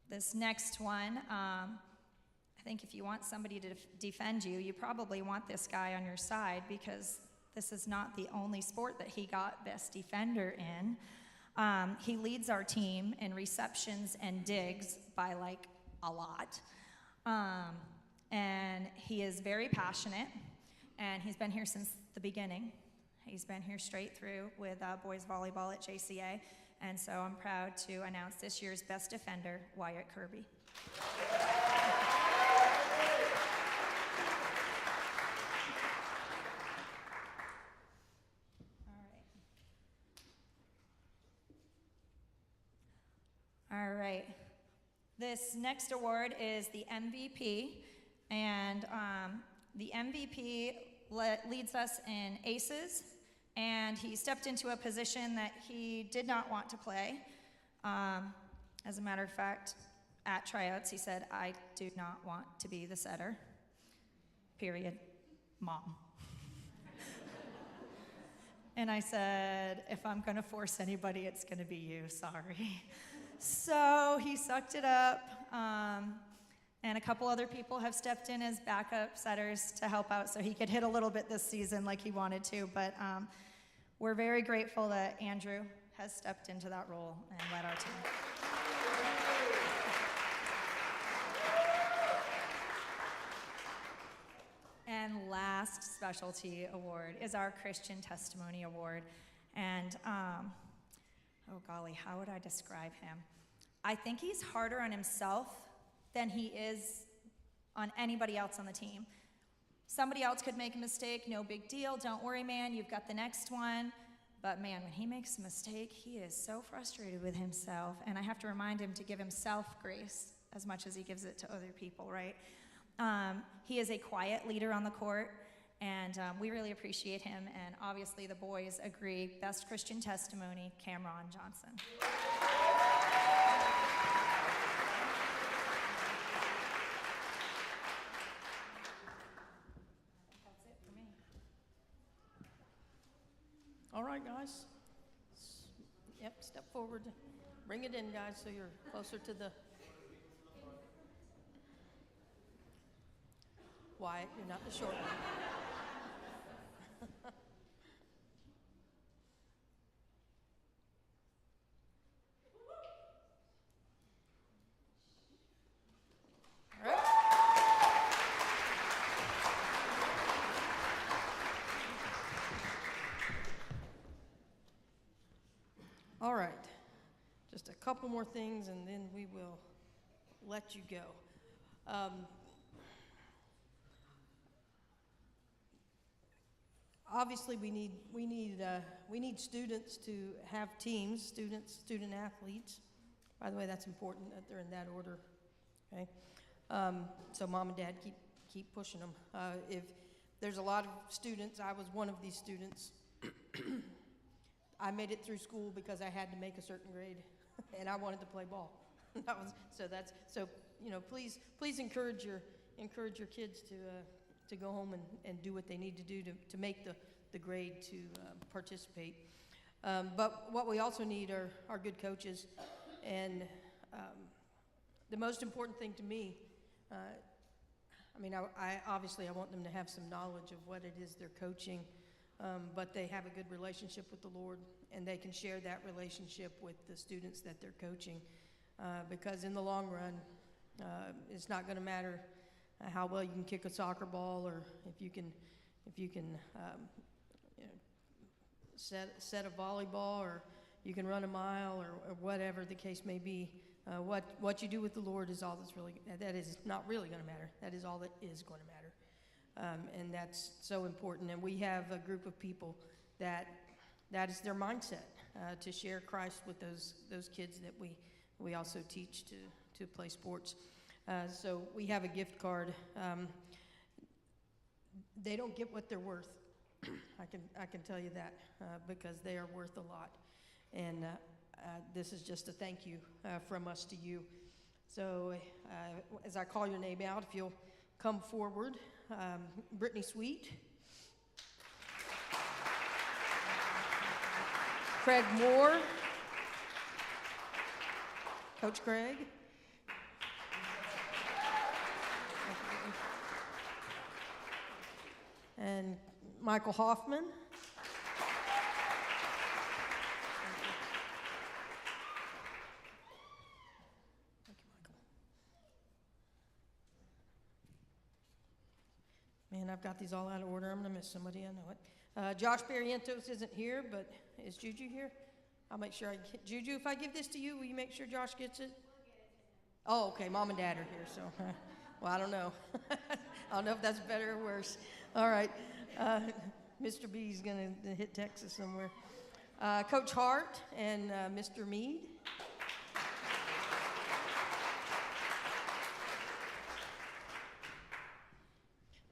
This next one, I think if you want somebody to defend you, you probably want this guy on your side, because this is not the only sport that he got Best Defender in. He leads our team in receptions and digs by like a lot. And he is very passionate, and he's been here since the beginning. He's been here straight through with boys volleyball at JCA, and so I'm proud to announce this year's Best Defender, Wyatt Kirby. All right. This next award is the MVP, and the MVP leads us in aces, and he stepped into a position that he did not want to play. As a matter of fact, at tryouts, he said, "I do not want to be the setter, period, Mom." And I said, "If I'm going to force anybody, it's going to be you, sorry." So he sucked it up, and a couple other people have stepped in as backup setters to help out so he could hit a little bit this season like he wanted to, but we're very grateful that Andrew has stepped into that role and led our team. And last specialty award is our Christian Testimony Award, and oh golly, how would I describe him? I think he's harder on himself than he is on anybody else on the team. Somebody else could make a mistake, no big deal, don't worry, man, you've got the next one. But man, when he makes a mistake, he is so frustrated with himself, and I have to remind him to give himself grace as much as he gives it to other people, right? He is a quiet leader on the court, and we really appreciate him, and obviously the boys agree. Best Christian Testimony, Cameron Johnson. That's it for me. All right, guys. Yep, step forward. Bring it in, guys, so you're closer to the... Wyatt, you're not the short one. All right. All right. Just a couple more things, and then we will let you go. Obviously, we need students to have teams, student athletes, By the way, that's important that they're in that order, okay? So mom and dad keep pushing them. If there's a lot of students, I was one of these students. I made it through school because I had to make a certain grade, and I wanted to play ball. Please encourage your kids to go home and do what they need to do to make the grade to participate. But what we also need are good coaches, and the most important thing to me, I obviously want them to have some knowledge of what it is they're coaching, but they have a good relationship with the Lord, and they can share that relationship with the students that they're coaching, because in the long run, it's not going to matter how well you can kick a soccer ball, or if you can set a volleyball, or you can run a mile, or whatever the case may be. What you do with the Lord is all that is not really going to matter. That is all that is going to matter. And that's so important. And we have a group of people that is their mindset, to share Christ with those kids that we also teach to play sports. So we have a gift card. They don't get what they're worth. I can tell you that, because they are worth a lot. And this is just a thank you from us to you. So as I call your name out, if you'll come forward, Brittany Sweet, Craig Moore, Coach Craig, and Michael Hoffman. Man, I've got these all out of order. I'm going to miss somebody, I know it. Josh Barrientos isn't here, but is Juju here? I'll make sure I get Juju. If I give this to you, will you make sure Josh gets it? Oh, okay. Mom and Dad are here, so, well, I don't know. I don't know if that's better or worse. All right. Mr. B is going to hit Texas somewhere. Coach Hart and Mr. Mead.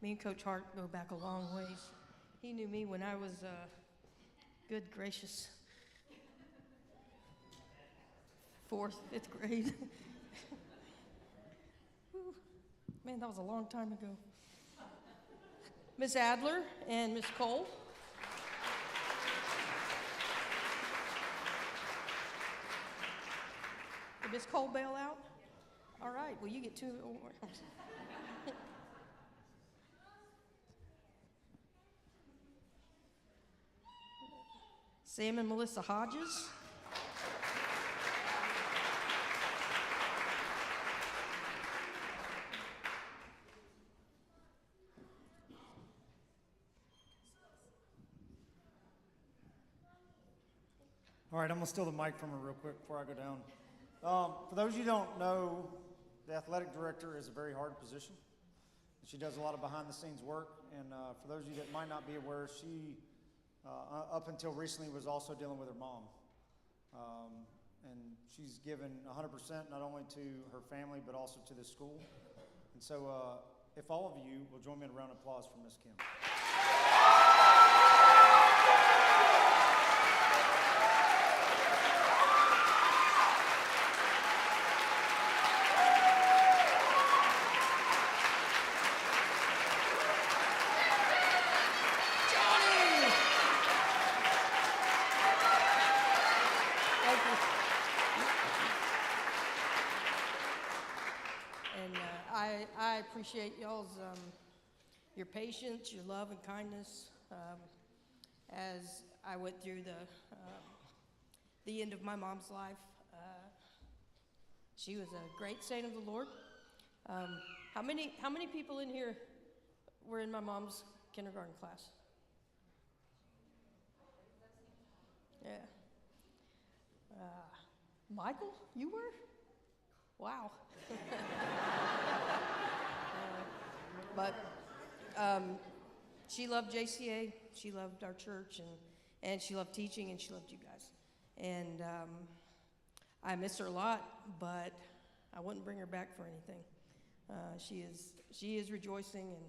Me and Coach Hart go back a long ways. He knew me when I was, good gracious, 4th, 5th grade. Whew. Man, that was a long time ago. Miss Adler and Miss Cole. Did Miss Cole bail out? All right, well, you get 2 awards. Sam and Melissa Hodges. All right, I'm gonna steal the mic from her real quick before I go down. For those of you who don't know, the athletic director is a very hard position. She does a lot of behind-the-scenes work, and for those of you that might not be aware, she, up until recently, was also dealing with her mom. And she's given 100% not only to her family, but also to the school. And so if all of you will join me in a round of applause for Ms. Kim. I appreciate y'all's, your patience, your love and kindness, as I went through the end of my mom's life. She was a great saint of the Lord. How many people in here were in my mom's kindergarten class? Yeah. Michael, you were? Wow. But she loved JCA, she loved our church, and she loved teaching, and she loved you guys. And I miss her a lot, but I wouldn't bring her back for anything. She is rejoicing, and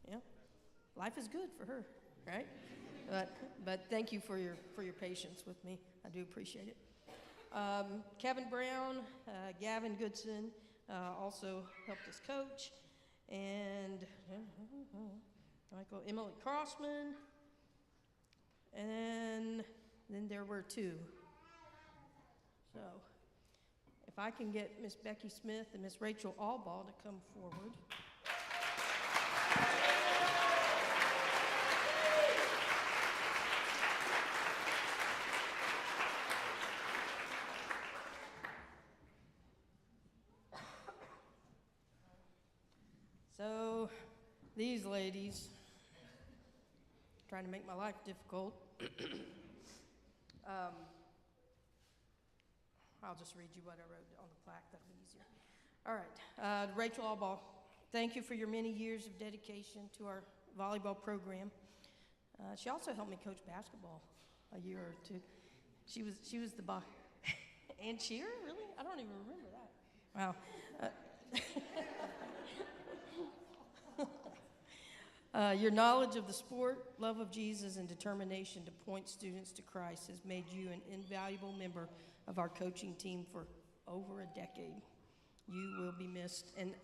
yeah, life is good for her, right? But thank you for your patience with me. I do appreciate it. Kevin Brown, Gavin Goodson also helped us coach, and Michael Emily Crossman, and then there were two. So if I can get Miss Becky Smith and Miss Rachel Allball to come forward. So these ladies, trying to make my life difficult. I'll just read you what I wrote on the plaque, that'll be easier. All right, Rachel Allball, thank you for your many years of dedication to our volleyball program. She also helped me coach basketball a year or two. She was the boss. And cheer, really? I don't even remember that. Wow. Your knowledge of the sport, love of Jesus, and determination to point students to Christ has made you an invaluable member of our coaching team for over a decade. You will be missed. And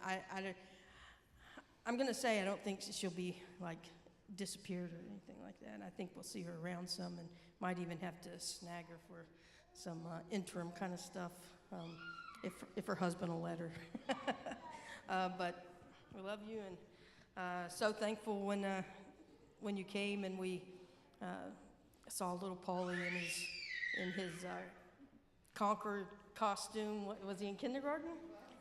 I'm going to say I don't think she'll be, like, disappeared or anything like that. I think we'll see her around some and might even have to snag her for some interim kind of stuff if her husband will let her. But we love you, and so thankful when you came and we saw little Paulie in his Concord costume. What, was he in kindergarten?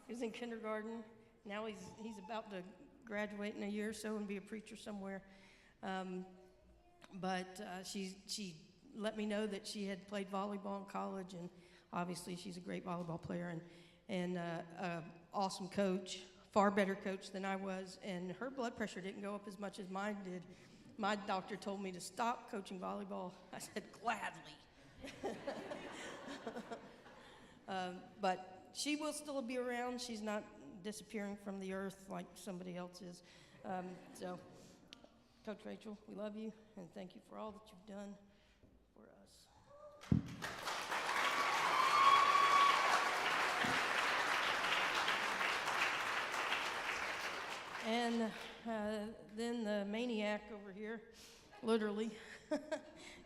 He was in kindergarten. Now he's about to graduate in a year or so and be a preacher somewhere. But she let me know that she had played volleyball in college, and obviously she's a great volleyball player and awesome coach. Far better coach than I was, and her blood pressure didn't go up as much as mine did. My doctor told me to stop coaching volleyball. I said, gladly. But she will still be around. She's not disappearing from the earth like somebody else is. So, Coach Rachel, we love you, and thank you for all that you've done for us. And then the maniac over here, literally,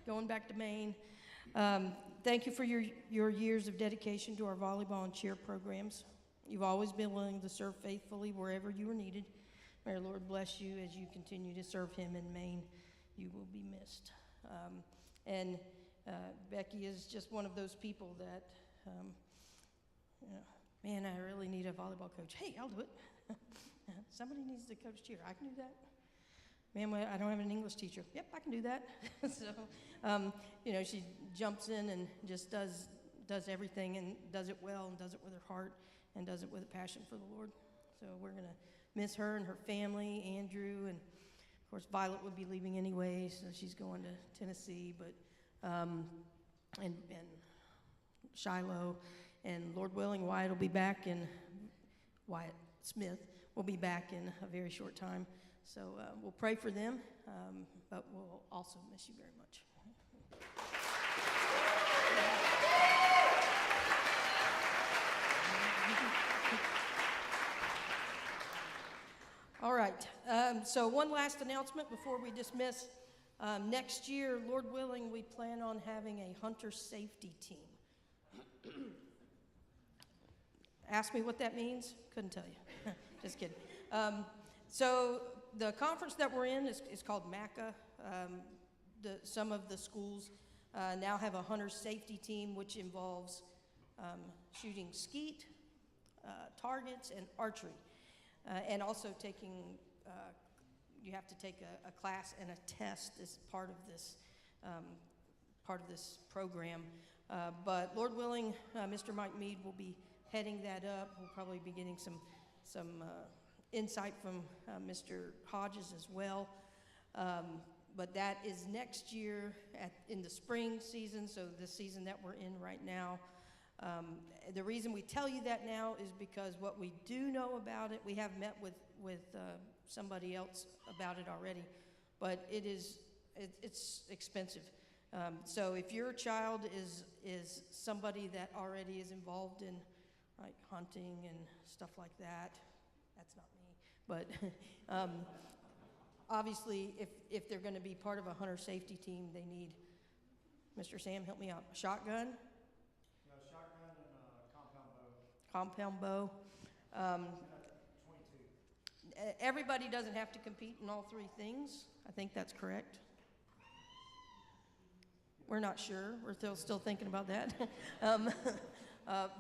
going back to Maine. Thank you for your years of dedication to our volleyball and cheer programs. You've always been willing to serve faithfully wherever you were needed. May our Lord bless you as you continue to serve him in Maine. You will be missed. And Becky is just one of those people that, man, I really need a volleyball coach. Hey, I'll do it. Somebody needs to coach cheer. I can do that. Man, I don't have an English teacher. Yep, I can do that. So, she jumps in and just does everything and does it well and does it with her heart and does it with a passion for the Lord. So we're going to miss her and her family, Andrew, and of course Violet would be leaving anyway, so she's going to Tennessee, but and Shiloh, and Lord willing, Wyatt will be back Wyatt Smith will be back in a very short time. So we'll pray for them, but we'll also miss you very much. All right, so one last announcement before we dismiss. Next year, Lord willing, we plan on having a hunter safety team. Ask me what that means? Couldn't tell you. Just kidding. So the conference that we're in is called MACA. Some of the schools now have a hunter safety team, which involves shooting skeet, targets, and archery. And also taking, you have to take a class and a test as part of this program. But Lord willing, Mr. Mike Mead will be heading that up. We'll probably be getting some insight from Mr. Hodges as well. But that is next year in the spring season, so the season that we're in right now. The reason we tell you that now is because what we do know about it, we have met with somebody else about it already, but it's expensive. So if your child is somebody that already is involved in like hunting and stuff like that, that's not me, but obviously if they're going to be part of a hunter safety team, they need, Mr. Sam, help me out, a shotgun, Yeah, shotgun and compound bow. compound bow. And a 22. Everybody doesn't have to compete in all three things. I think that's correct. We're not sure. We're still thinking about that.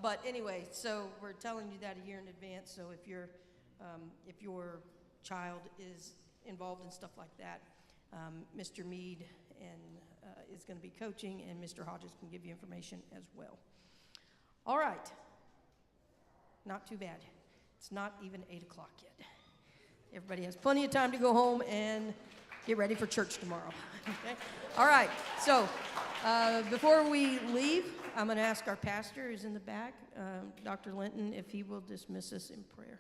But anyway, so we're telling you that a year in advance. So if your child is involved in stuff like that, Mr. Mead is going to be coaching, and Mr. Hodges can give you information as well. All right. Not too bad. It's not even 8 o'clock yet. Everybody has plenty of time to go home and get ready for church tomorrow. Okay? All right. So before we leave, I'm going to ask our pastor who's in the back, Dr. Linton, if he will dismiss us in prayer.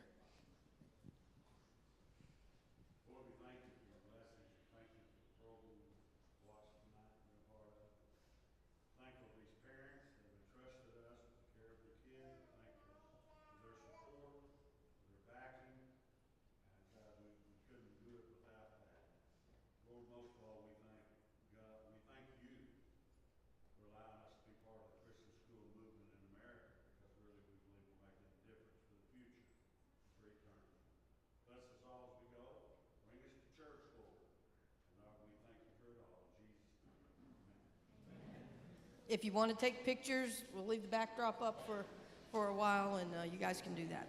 Lord, we thank you for your blessings. Thank you for the program we watched tonight and been a part of. Thankful for these parents that have entrusted us with the care of their kids. Thankful for their support, for their backing. And God, we couldn't do it without that. Lord, most of all, we thank God. We thank you for allowing us to be part of the Christian school movement in America, because really we believe we're making a difference for the future, for eternity. Bless us all as we go. Bring us to church, Lord. And Lord, we thank you for it all. In Jesus' name, amen. If you want to take pictures, we'll leave the backdrop up for a while, and you guys can do that.